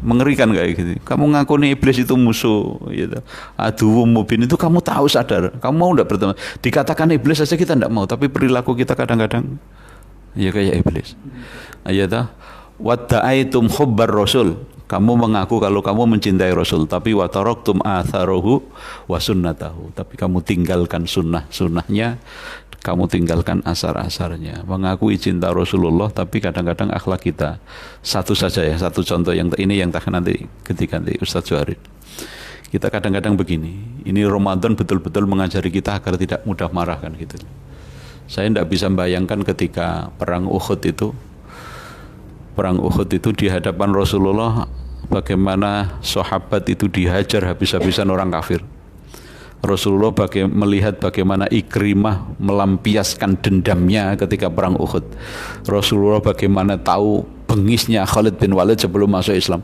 mengerikan kayak gitu. Kamu ngaku nih iblis itu musuh, gitu. Aduh mubin itu kamu tahu sadar. Kamu mau tidak berteman? Dikatakan iblis saja kita tidak mau, tapi perilaku kita kadang-kadang ya kayak iblis. Ya ta? Wadda'aitum hubbar rasul. Kamu mengaku kalau kamu mencintai Rasul, tapi wa taraktum atharuhu wa sunnatahu. Tapi kamu tinggalkan sunnahnya, kamu tinggalkan asar-asarnya. Mengakui cinta Rasulullah, tapi kadang-kadang akhlak kita satu saja ya, satu contoh yang ini yang tak nanti ketika nanti Ustaz Juharid. Kita kadang-kadang begini. Ini Ramadan betul-betul mengajari kita agar tidak mudah marah kan gitu. Saya tidak bisa membayangkan ketika perang Uhud itu di hadapan Rasulullah, bagaimana sahabat itu dihajar habis-habisan orang kafir. Rasulullah melihat bagaimana Ikrimah melampiaskan dendamnya ketika perang Uhud. Rasulullah bagaimana tahu bengisnya Khalid bin Walid sebelum masuk Islam,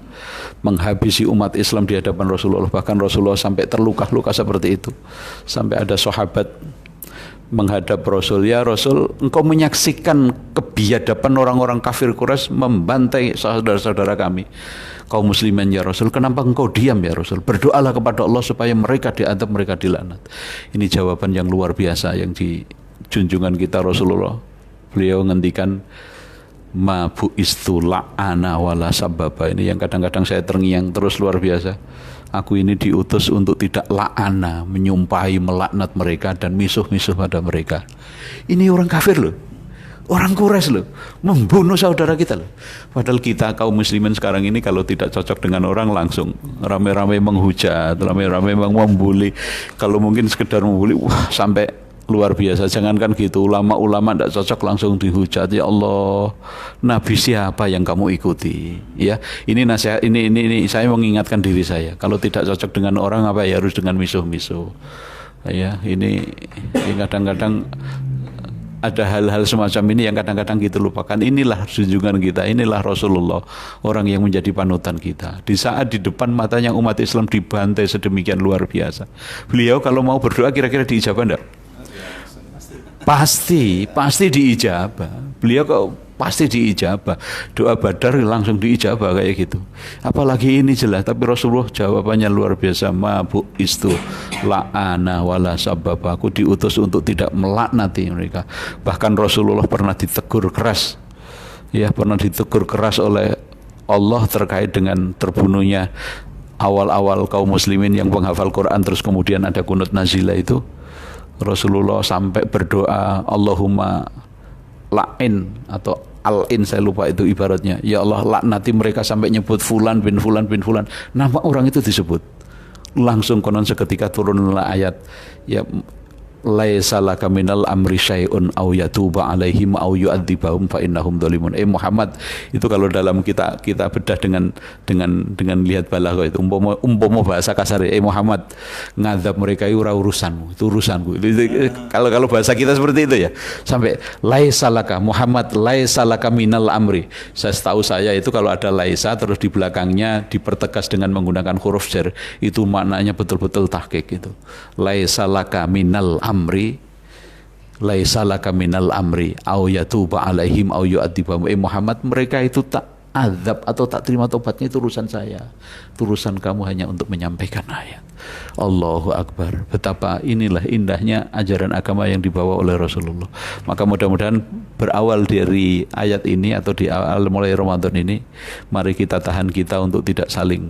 menghabisi umat Islam di hadapan Rasulullah. Bahkan Rasulullah sampai terluka-luka seperti itu. Sampai ada sahabat menghadap Rasul, ya Rasul, engkau menyaksikan kebiadaban orang-orang kafir Quraisy membantai saudara-saudara kami kaum muslimin, ya Rasul, kenapa engkau diam ya Rasul? Berdoalah kepada Allah supaya mereka diadab, mereka dilaknat. Ini jawaban yang luar biasa yang di junjungan kita Rasulullah. Beliau ngendikan ma bu'istu la'ana wala sababa. Ini yang kadang-kadang saya terngiang terus, luar biasa. Aku ini diutus untuk tidak la'ana, menyumpahi, melaknat mereka dan misuh-misuh pada mereka. Ini orang kafir loh, orang Quraisy loh, membunuh saudara kita loh. Padahal kita kaum muslimin sekarang ini kalau tidak cocok dengan orang langsung rame-rame menghujat, rame-rame membuli. Kalau mungkin sekedar membuli, wah sampai luar biasa. Jangankan gitu, ulama-ulama tidak cocok langsung dihujat. Ya Allah, Nabi siapa yang kamu ikuti? Ya, ini nasihat, ini saya mengingatkan diri saya. Kalau tidak cocok dengan orang apa ya harus dengan misuh-misuh. Ya, ini kadang-kadang ada hal-hal semacam ini yang kadang-kadang kita lupakan. Inilah junjungan kita, inilah Rasulullah, orang yang menjadi panutan kita. Di saat di depan matanya umat Islam dibantai sedemikian luar biasa, beliau kalau mau berdoa kira-kira diijabah enggak? Pasti diijabah. Beliau kok pasti diijabah. Doa Badar langsung diijabah kayak gitu. Apalagi ini jelas, tapi Rasulullah jawabannya luar biasa. Mabuk istu la'ana wala sabab. Aku diutus untuk tidak melaknati mereka. Bahkan Rasulullah pernah ditegur keras. Ya, pernah ditegur keras oleh Allah terkait dengan terbunuhnya awal-awal kaum muslimin yang penghafal Quran, terus kemudian ada kunut nazilah itu. Rasulullah sampai berdoa Allahumma la'in atau al-in, saya lupa itu ibaratnya. Ya Allah, laknati mereka, sampai nyebut fulan bin fulan bin fulan. Nama orang itu disebut. Langsung konon seketika turunlah ayat ya laisa laka minal amri syai'un aw yatuba alaihim aw yu'adzibahum fa innahum dzalimun. Muhammad, itu kalau dalam kita bedah dengan lihat balaghah itu umpama bahasa kasar, Muhammad, ngadab mereka itu urusanmu, itu urusanku. Kalau bahasa kita seperti itu ya. Sampai laisa laka Muhammad, laisa laka minal amri. Setahu saya itu kalau ada laisa terus di belakangnya dipertegas dengan menggunakan huruf jar, itu maknanya betul-betul tahqiq itu. Laisa laka minal amri, laisa laka minal amri au yatuba alaihim au yu'adzibahum. Muhammad, mereka itu tak azab atau tak terima tobatnya itu urusan saya. Urusan kamu hanya untuk menyampaikan ayat. Allahu Akbar. Betapa inilah indahnya ajaran agama yang dibawa oleh Rasulullah. Maka mudah-mudahan berawal dari ayat ini atau di awal mulai Ramadan ini, mari kita tahan kita untuk tidak saling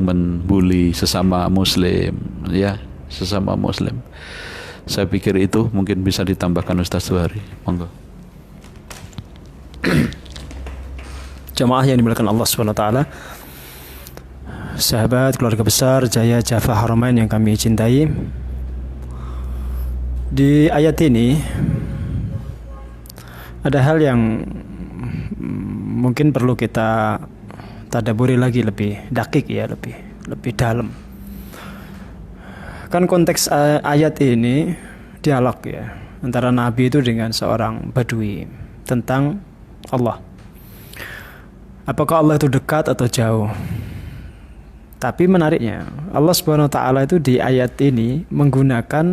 membuli sesama muslim, ya, sesama muslim. Saya pikir itu mungkin bisa ditambahkan Ustaz Suhari. Monggo. Jamaah yang dimuliakan Allah Subhanahu wa taala, sahabat keluarga besar Jaya Jaffa Haramain yang kami cintai, di ayat ini ada hal yang mungkin perlu kita tadabburi lagi lebih dakik, ya, lebih dalam. Kan konteks ayat ini dialog, ya, antara Nabi itu dengan seorang Badui tentang Allah. Apakah Allah itu dekat atau jauh? Tapi menariknya, Allah Subhanahu wa taala itu di ayat ini menggunakan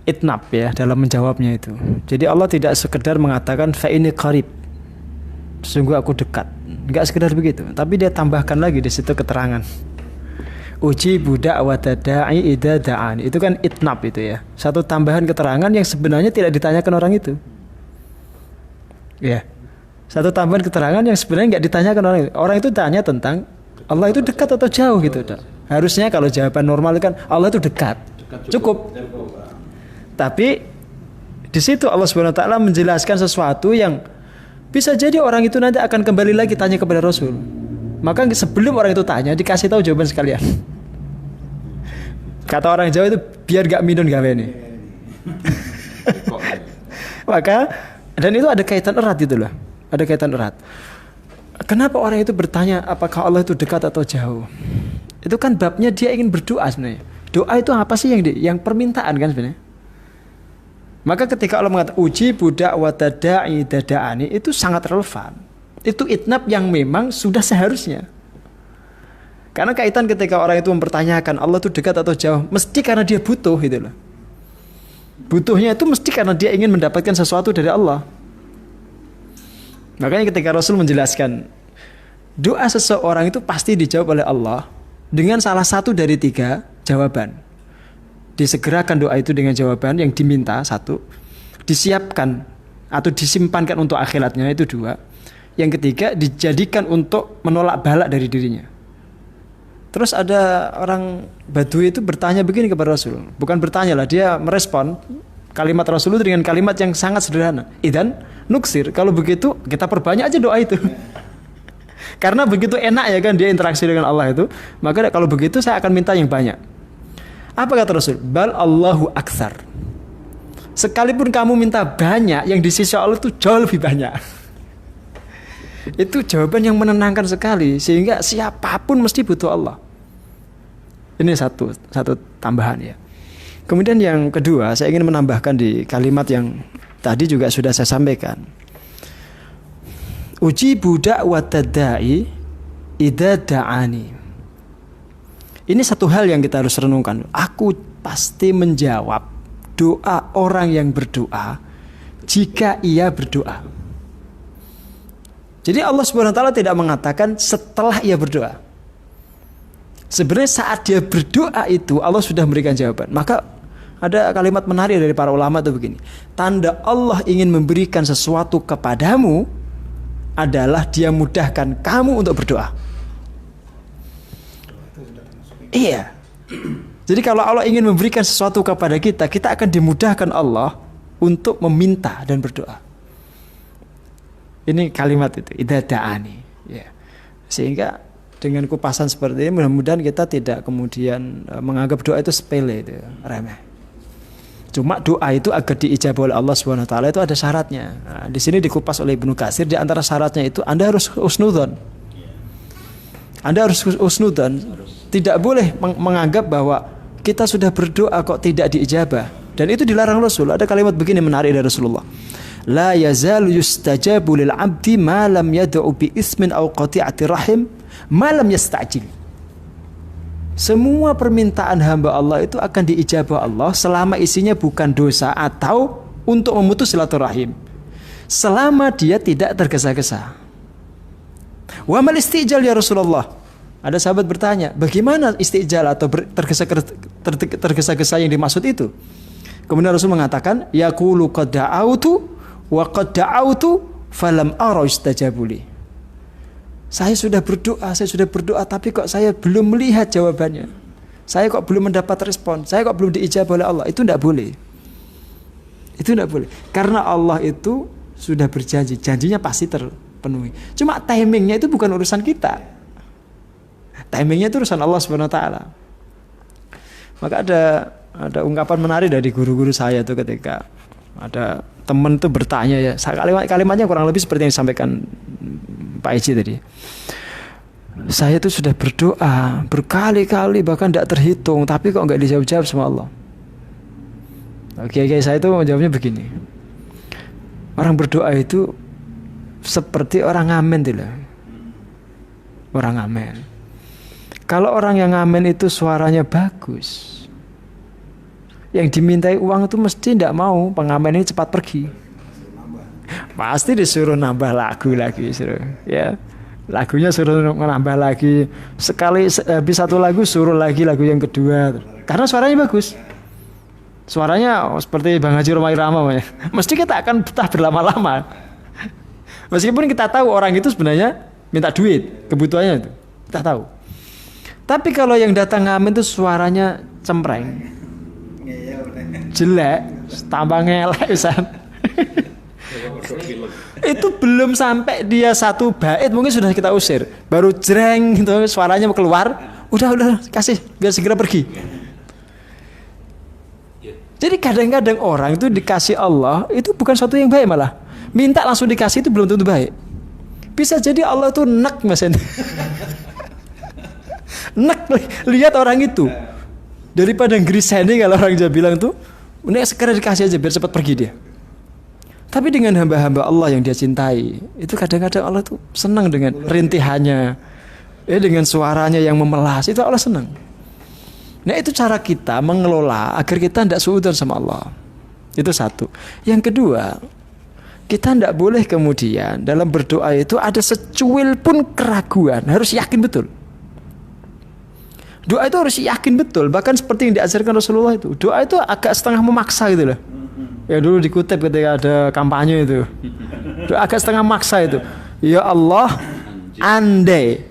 itnab, ya, dalam menjawabnya itu. Jadi Allah tidak sekedar mengatakan fa ini qarib, sungguh aku dekat. Enggak sekedar begitu, tapi dia tambahkan lagi di situ keterangan. Uji budak watada'i idza da'ani. Itu kan itnab itu, ya. Satu tambahan keterangan yang sebenarnya tidak ditanyakan orang itu. Ya. Satu tambahan keterangan yang sebenarnya enggak ditanyakan orang itu. Orang itu tanya tentang Allah itu dekat atau jauh gitu. Harusnya kalau jawaban normal kan Allah itu dekat. Cukup. Tapi di situ Allah Subhanahu wa taala menjelaskan sesuatu yang bisa jadi orang itu nanti akan kembali lagi tanya kepada Rasul. Maka sebelum orang itu tanya, dikasih tahu jawaban sekalian. Kata orang Jawa itu biar gak minun gawe nih. Maka, dan itu ada kaitan erat gitu loh. Ada kaitan erat. Kenapa orang itu bertanya apakah Allah itu dekat atau jauh? Itu kan babnya dia ingin berdoa sebenarnya. Doa itu apa sih yang permintaan kan sebenarnya? Maka ketika Allah mengatakan uji budak watada'i dada'ani, itu sangat relevan. Itu itnab yang memang sudah seharusnya. Karena kaitan ketika orang itu mempertanyakan Allah itu dekat atau jauh, mesti karena dia butuh gitu loh. Butuhnya itu mesti karena dia ingin mendapatkan sesuatu dari Allah. Makanya ketika Rasul menjelaskan doa seseorang itu pasti dijawab oleh Allah dengan salah satu dari 3 jawaban. Disegerakan doa itu dengan jawaban yang diminta 1, disiapkan atau disimpankan untuk akhiratnya itu 2, yang ketiga dijadikan untuk menolak balak dari dirinya. Terus ada orang Badui itu bertanya begini kepada Rasul, bukan bertanya lah, dia merespon kalimat Rasul itu dengan kalimat yang sangat sederhana. Idan nuksir, kalau begitu kita perbanyak aja doa itu. Karena begitu enak ya kan dia interaksi dengan Allah itu, maka kalau begitu saya akan minta yang banyak. Apa kata Rasul? Bal Allahu aktsar. Sekalipun kamu minta banyak, yang di sisi Allah itu jauh lebih banyak. Itu jawaban yang menenangkan sekali, sehingga siapapun mesti butuh Allah. Ini satu tambahan ya. Kemudian yang kedua, saya ingin menambahkan di kalimat yang tadi juga sudah saya sampaikan. Ujibu da'watad da'i idza da'ani. Ini satu hal yang kita harus renungkan. Aku pasti menjawab doa orang yang berdoa jika ia berdoa. Jadi Allah Subhanahu wa taala tidak mengatakan setelah ia berdoa. Sebenarnya saat dia berdoa itu Allah sudah memberikan jawaban. Maka ada kalimat menarik dari para ulama itu begini. Tanda Allah ingin memberikan sesuatu kepadamu adalah dia mudahkan kamu untuk berdoa. Iya. Jadi kalau Allah ingin memberikan sesuatu kepada kita, kita akan dimudahkan Allah untuk meminta dan berdoa. Ini kalimat itu, idza da'ani. Ya. Sehingga dengan kupasan seperti ini mudah-mudahan kita tidak kemudian menganggap doa itu sepele, itu remeh. Cuma doa itu agar diijabah oleh Allah Subhanahu wa taala itu ada syaratnya. Nah, di sini dikupas oleh Ibnu Katsir, di antara syaratnya itu Anda harus husnudzon. Anda harus husnudzon. Tidak boleh menganggap bahwa kita sudah berdoa kok tidak diijabah. Dan itu dilarang Rasul. Ada kalimat begini menarik dari Rasulullah. La yazalu yustajabu lil 'abdi ma lam yad'u bi ismin aw qati'ati rahim ma lam yasta'jil. Semua permintaan hamba Allah itu akan diijabah Allah selama isinya bukan dosa atau untuk memutus silaturahim. Selama dia tidak tergesa-gesa. Wa mal istijal ya Rasulullah? Ada sahabat bertanya, bagaimana istijal atau tergesa-gesa yang dimaksud itu? Kemudian Rasul mengatakan, yaqulu qad da'autu wa qad da'autu falam ara istajabuli. Saya sudah berdoa, tapi kok saya belum melihat jawabannya. Saya kok belum mendapat respon. Saya kok belum diijabah oleh Allah. Itu tidak boleh. Itu tidak boleh. Karena Allah itu sudah berjanji. Janjinya pasti terpenuhi. Cuma timingnya itu bukan urusan kita. Timingnya itu urusan Allah Subhanahu wa taala. Maka ada ungkapan menarik dari guru-guru saya itu ketika ada teman itu bertanya ya. Kalimatnya kurang lebih seperti yang disampaikan Pak Iji tadi. Saya itu sudah berdoa berkali-kali bahkan tidak terhitung, tapi kok nggak dijawab-jawab sama Allah. Oke, saya itu menjawabnya begini. Orang berdoa itu seperti orang ngamen tuh lah. Orang ngamen. Kalau orang yang ngamen itu suaranya bagus, yang dimintai uang itu mesti tidak mau pengamen ini cepat pergi. Pasti disuruh nambah lagu lagi, suruh, ya. Lagunya suruh nambah lagi. Sekali habis satu lagu suruh lagi lagu yang kedua. Karena suaranya bagus. Suaranya seperti Bang Haji Romai Rama. Mesti kita akan betah berlama-lama. Meskipun kita tahu orang itu sebenarnya minta duit, kebutuhannya itu. Kita tahu. Tapi kalau yang datang ngamen itu suaranya cempreng, jelek, tambah ngelek, Ustaz. Itu belum sampai dia satu bait mungkin sudah kita usir. Baru jreng gitu suaranya mau keluar, udah kasih biar segera pergi. Jadi kadang-kadang orang itu dikasih Allah itu bukan sesuatu yang baik, malah minta langsung dikasih itu belum tentu baik. Bisa jadi Allah itu nek Mas. Nek lihat orang itu. Daripada ngriseni kalau orang Jawa bilang tuh, mending segera dikasih aja biar cepat pergi dia. Tapi dengan hamba-hamba Allah yang dia cintai, itu kadang-kadang Allah tuh senang dengan rintihannya, dengan suaranya yang memelas, itu Allah senang. Nah itu cara kita mengelola agar kita tidak suudzon sama Allah. Itu satu. Yang kedua, kita tidak boleh kemudian dalam berdoa itu ada secuil pun keraguan, harus yakin betul. Doa itu harus yakin betul, bahkan seperti yang diajarkan Rasulullah itu. Doa itu agak setengah memaksa gitu loh. Ya dulu dikutip ketika ada kampanye itu. Doa agak setengah maksa itu. Ya Allah, andai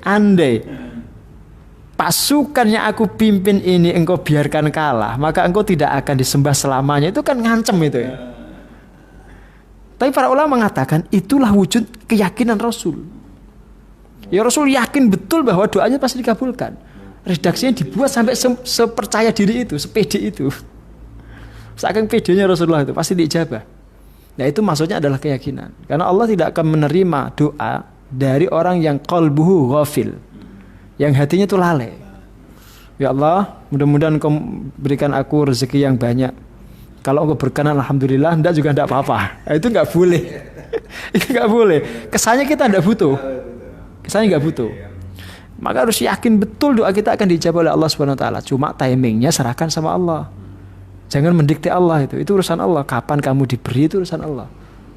pasukan yang aku pimpin ini engkau biarkan kalah, maka engkau tidak akan disembah selamanya. Itu kan ngancem itu ya. Tapi para ulama mengatakan itulah wujud keyakinan Rasul. Ya Rasul yakin betul bahwa doanya pasti dikabulkan. Redaksinya dibuat sampai sepercaya diri itu, sepede itu. Saking pedenya Rasulullah itu pasti diijabah. Nah itu maksudnya adalah keyakinan. Karena Allah tidak akan menerima doa dari orang yang qalbuhu ghafil, yang hatinya itu lalai. Ya Allah, mudah-mudahan Engkau berikan aku rezeki yang banyak. Kalau Engkau berkenan, alhamdulillah. Enggak juga enggak apa-apa. Nah, itu enggak boleh. Itu enggak boleh. Kesannya kita enggak butuh. Kesannya enggak butuh. Maka harus yakin betul doa kita akan dijawab oleh Allah Subhanahu wa taala. Cuma timingnya serahkan sama Allah. Jangan mendikte Allah itu. Itu urusan Allah. Kapan kamu diberi itu urusan Allah.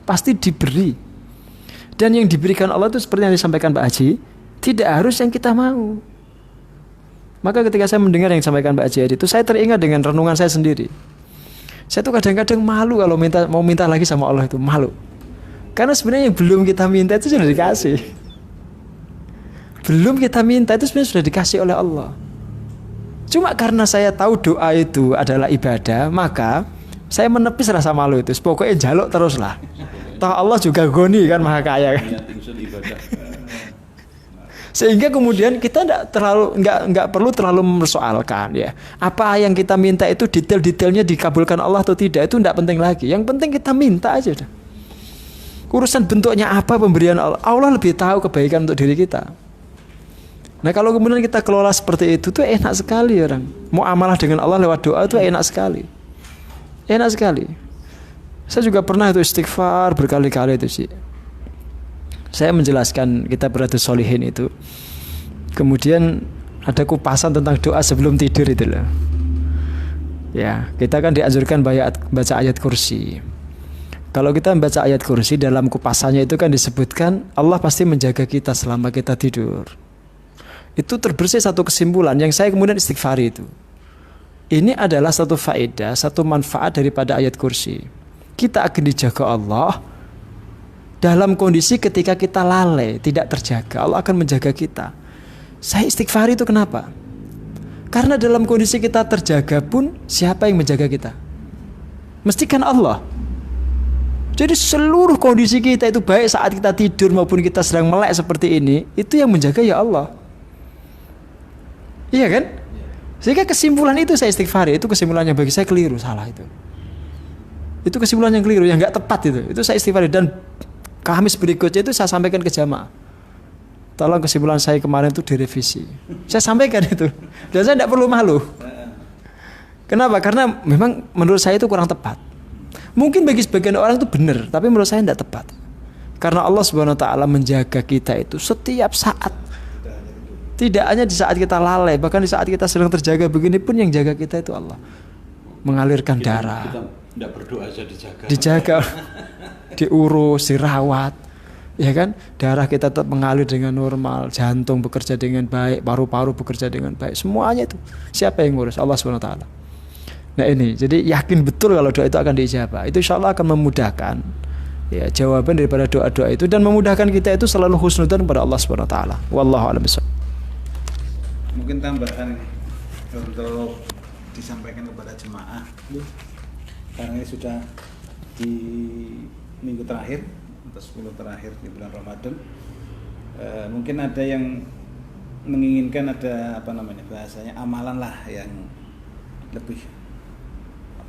Pasti diberi. Dan yang diberikan Allah itu seperti yang disampaikan Pak Haji, tidak harus yang kita mau. Maka ketika saya mendengar yang disampaikan Pak Haji itu, saya teringat dengan renungan saya sendiri. Saya tuh kadang-kadang malu kalau mau minta lagi sama Allah itu, malu. Karena sebenarnya yang belum kita minta itu sudah dikasih. Belum kita minta itu sebenarnya sudah dikasih oleh Allah. Cuma karena saya tahu doa itu adalah ibadah, maka saya menepis rasa malu itu. Pokoknya jaluk teruslah. Toh Allah juga goni kan, maha kaya kan. Sehingga kemudian kita nggak perlu terlalu mempersoalkan ya. Apa yang kita minta itu detail-detailnya dikabulkan Allah atau tidak, itu nggak penting lagi. Yang penting kita minta aja. Urusan bentuknya apa pemberian Allah, Allah lebih tahu kebaikan untuk diri kita. Nah kalau kemudian kita kelola seperti itu tuh enak sekali orang. Muamalah dengan Allah lewat doa itu enak sekali. Enak sekali. Saya juga pernah itu istighfar berkali-kali itu sih. Saya menjelaskan kitab Riyadhus Shalihin itu. Kemudian ada kupasan tentang doa sebelum tidur itu loh. Ya, kita kan dianjurkan baca ayat kursi. Kalau kita membaca ayat kursi, dalam kupasannya itu kan disebutkan Allah pasti menjaga kita selama kita tidur. Itu terbersih satu kesimpulan yang saya kemudian istighfari itu. Ini adalah satu faedah, satu manfaat daripada ayat kursi. Kita akan dijaga Allah dalam kondisi ketika kita lalai, tidak terjaga. Allah akan menjaga kita. Saya istighfar itu kenapa? Karena dalam kondisi kita terjaga pun, siapa yang menjaga kita? Mestikan Allah. Jadi seluruh kondisi kita itu, baik saat kita tidur maupun kita sedang melek seperti ini, itu yang menjaga ya Allah. Iya kan? Sehingga kesimpulan itu saya istighfar. Itu kesimpulannya bagi saya keliru, salah itu. Itu kesimpulan yang keliru, yang nggak tepat itu. Itu saya istighfar. Dan Kamis berikutnya itu saya sampaikan ke jamaah. Tolong kesimpulan saya kemarin itu direvisi. Saya sampaikan itu. Dan saya tidak perlu malu. Kenapa? Karena memang menurut saya itu kurang tepat. Mungkin bagi sebagian orang itu benar, tapi menurut saya tidak tepat. Karena Allah Subhanahu wa taala menjaga kita itu setiap saat. Tidak hanya di saat kita lalai, bahkan di saat kita sedang terjaga begini pun yang jaga kita itu Allah. Mengalirkan darah. Kita tidak berdoa saja dijaga. Dijaga. Diurus, dirawat, ya kan? Darah kita tetap mengalir dengan normal, jantung bekerja dengan baik, paru-paru bekerja dengan baik, semuanya itu siapa yang ngurus? Allah Subhanahu wa taala. Nah ini, jadi yakin betul kalau doa itu akan diijabah. Itu insya Allah akan memudahkan ya jawaban daripada doa-doa itu dan memudahkan kita itu selalu husnudzan kepada Allah Subhanahu wa taala. Wallahu a'lam bishawab. Mungkin tambahan untuk disampaikan kepada jemaah, karena ini sudah di minggu terakhir atau 10 terakhir di bulan Ramadan, mungkin ada yang menginginkan ada bahasanya amalan lah yang lebih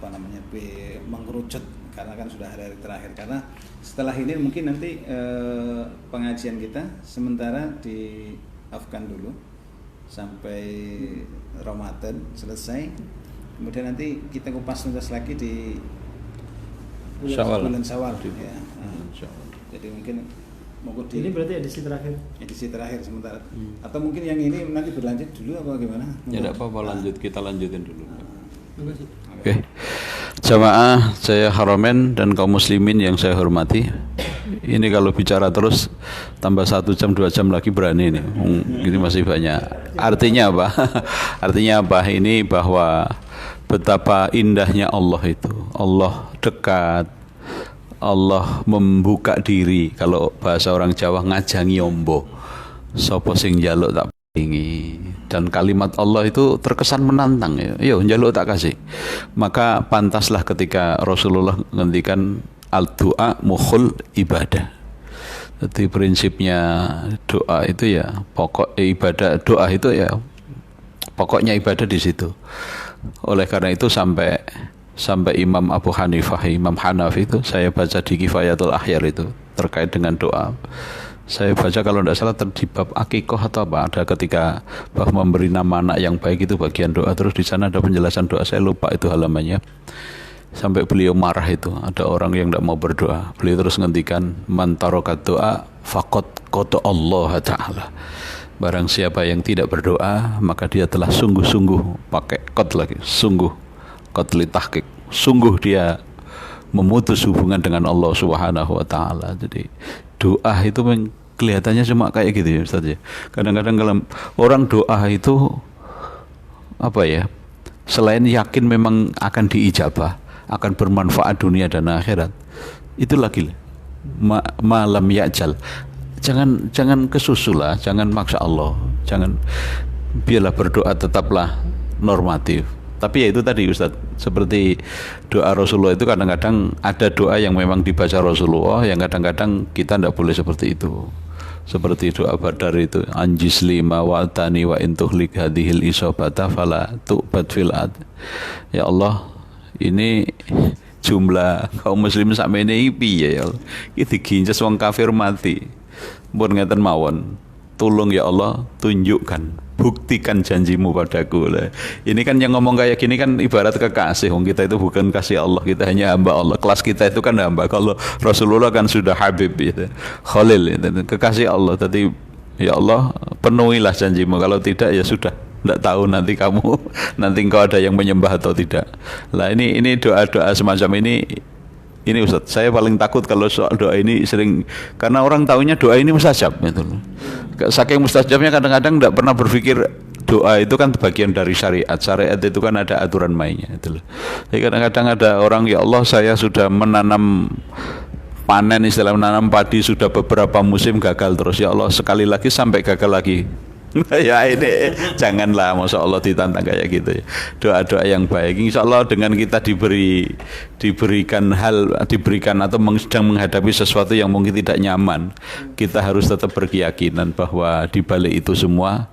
lebih mengerucut, karena kan sudah hari-hari terakhir. Karena setelah ini mungkin nanti pengajian kita sementara di Afgan dulu sampai Ramadan selesai, kemudian nanti kita kupas tuntas lagi di bulan Syawal ya. Jadi mungkin ini berarti edisi terakhir sementara. Atau mungkin yang ini nanti berlanjut dulu apa gimana? Ya tidak apa-apa, kita lanjutin dulu. Oke. Jamaah saya Haramain dan kaum muslimin yang saya hormati. Ini kalau bicara terus tambah 1 jam 2 jam lagi berani ini. Ini masih banyak. Artinya apa? Artinya apa? Ini bahwa betapa indahnya Allah itu. Allah dekat, Allah membuka diri. Kalau bahasa orang Jawa ngajangi ombo, sapa sing njaluk tak paringi. Dan kalimat Allah itu terkesan menantang ya. Yo njaluk tak kasih. Maka pantaslah ketika Rasulullah ngendikan al-du'a mukhul ibadah. Jadi prinsipnya doa itu ya pokok ibadah, doa itu ya Pokoknya ibadah di situ. Oleh karena itu sampai Imam Abu Hanifah, Imam Hanafi itu saya baca di Kifayatul Akhyar itu terkait dengan doa. Saya baca kalau tidak salah di bab akikoh atau apa, ada ketika bahwa memberi nama anak yang baik itu bagian doa, terus di sana ada penjelasan doa, saya lupa itu halamannya. Sampai beliau marah itu, ada orang yang tidak mau berdoa. Beliau terus ngendikan, man tarokat doa faqad qata Allah Ta'ala. Barang siapa yang tidak berdoa, maka dia telah sungguh-sungguh, pakai qad lagi, sungguh qad li tahqiq, sungguh dia memutus hubungan dengan Allah Subhanahu wa Ta'ala. Jadi doa itu kelihatannya cuma kayak gitu ya Ustaz ya. Kadang-kadang kalau orang doa itu apa ya, selain yakin memang akan diijabah, akan bermanfaat dunia dan akhirat, itu lagi malam ya'jal. Jangan kesusulah, jangan maksa Allah, jangan, biarlah berdoa tetaplah normatif. Tapi ya itu tadi Ustaz, seperti doa Rasulullah itu kadang-kadang ada doa yang memang dibaca Rasulullah, yang kadang-kadang kita tidak boleh seperti itu. Seperti doa Badar itu, anjis lima wa'tani wa intuhlik hadhil isobata fala tu'bad fil ad. Ya Allah, ini jumlah kaum muslim sampai ini piye ya Allah, ini diginces wong kafir mati, pun ngeten mawon, tolong ya Allah, tunjukkan, buktikan janjimu padaku. Ini kan yang ngomong kayak gini kan ibarat kekasih. Kita itu bukan kasih Allah, kita hanya hamba Allah. Kelas kita itu kan hamba. Kalau Rasulullah kan sudah Habib gitu, Khalil gitu, kekasih Allah. Tadi ya Allah, penuhilah janjimu, kalau tidak ya sudah, tidak tahu nanti engkau ada yang menyembah atau tidak. Lah ini doa-doa semacam ini Ustaz, saya paling takut kalau soal doa ini sering, karena orang tahunya doa ini mustajab gitu. Saking mustajabnya kadang-kadang tidak pernah berpikir doa itu kan bagian dari syariat. Syariat itu kan ada aturan mainnya gitu. Jadi kadang-kadang ada orang, ya Allah saya sudah menanam panen, istilah menanam padi sudah beberapa musim gagal terus, ya Allah sekali lagi sampai gagal lagi. Ya ini janganlah, Masya Allah ditantang kayak gitu ya. Doa-doa yang baik, insya Allah dengan kita diberikan atau sedang menghadapi sesuatu yang mungkin tidak nyaman, kita harus tetap berkeyakinan bahwa di balik itu semua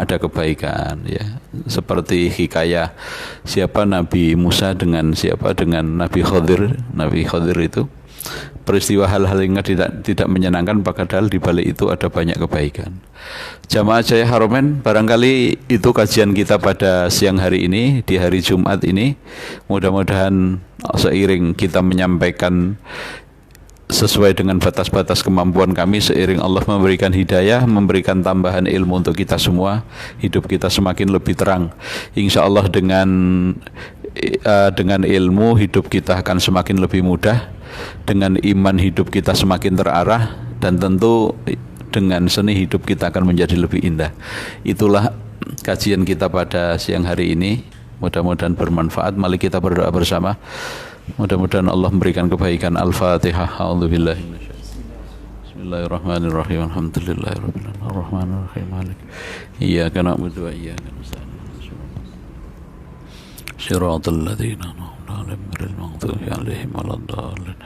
ada kebaikan ya. Seperti hikayah siapa Nabi Musa dengan Nabi Khadir itu, peristiwa hal-hal yang tidak menyenangkan, padahal di balik itu ada banyak kebaikan. Jamaah Jaya Haramain, barangkali itu kajian kita pada siang hari ini, di hari Jumat ini. Mudah-mudahan seiring kita menyampaikan sesuai dengan batas-batas kemampuan kami, seiring Allah memberikan hidayah, memberikan tambahan ilmu untuk kita semua, hidup kita semakin lebih terang. Insya Allah dengan ilmu hidup kita akan semakin lebih mudah, dengan iman hidup kita semakin terarah, dan tentu dengan seni hidup kita akan menjadi lebih indah. Itulah kajian kita pada siang hari ini, mudah-mudahan bermanfaat. Mari kita berdoa bersama, mudah-mudahan Allah memberikan kebaikan. Al-Fatihah. A'udzubillahi Bismillahirrahmanirrahim. Alhamdulillahirabbil alamin. Arrahmanirrahim. Malik. Iyyaka na'budu wa iyyaka nasta'in. Shiratal ladzina an'amta 'alaihim ghairil maghdubi 'alaihim waladdallin.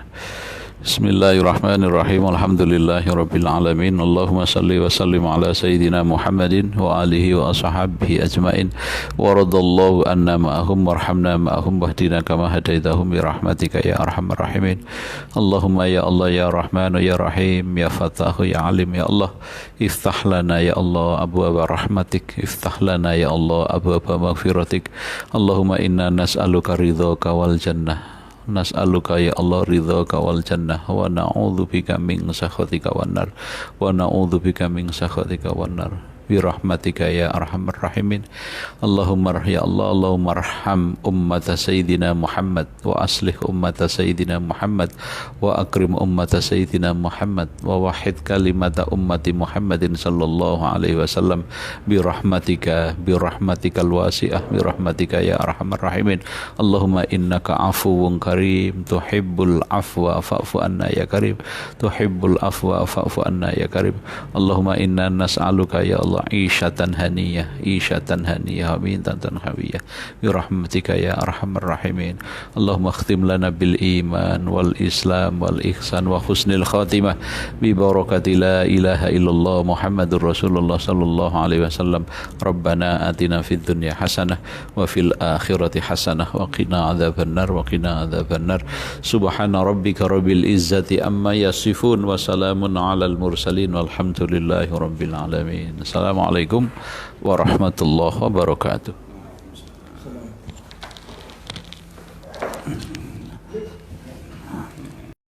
Bismillahirrahmanirrahim. Alhamdulillahirabbil alamin. Allahumma shalli wa sallim ala sayyidina Muhammadin wa alihi wa ashabihi ajmain. Wa radallahu anna ma'ahum warhamna ma'ahum wahdina kama hadaitahum bi rahmatika ya arhamar rahimin. Allahumma ya Allah ya Rahman ya Rahim ya Fattah ya Alim ya Allah, iftah lana ya Allah abwaaba rahmatik, iftah lana ya Allah abwaaba maghfiratik. Allahumma inna nas'aluka ridhaka wal jannah, nas'aluka ya Allah ridhaka wal jannah, wa na'udzubika min sakhatika wan nar, wa na'udzubika min sakhatika wan nar bi rahmatika ya arhamar rahimin. Allahumma ya Allah, Allahumma arham ummata sayyidina Muhammad wa aslih ummata sayyidina Muhammad wa akrim ummata sayyidina Muhammad wa wahid kalimata ummati Muhammadin sallallahu alaihi wasallam bi rahmatikal wasi'ah, bi rahmatika ya arhamar rahimin. Allahumma innaka afuwun karim tuhibbul afwa fa'fu anna ya karim, tuhibbul afwa fa'fu anna ya karim. Allahumma inna nas'aluka ya Allah ishatan haniyah mintatan hawiyah birahmatika ya arhamar rahimin. Allahumma khtim lana bil iman wal islam wal ihsan wa husnil khatimah bi barakati la ilaha illallah Muhammadur Rasulullah sallallahu alaihi wasallam. Rabbana atina fid dunya hasanah wa fil akhirati hasanah wa qina adzabannar wa qina adzabannar. Subhana rabbika rabbil izzati amma yasifun wa salamun alal mursalin walhamdulillahi rabbil alamin. Assalamualaikum warahmatullahi wabarakatuh.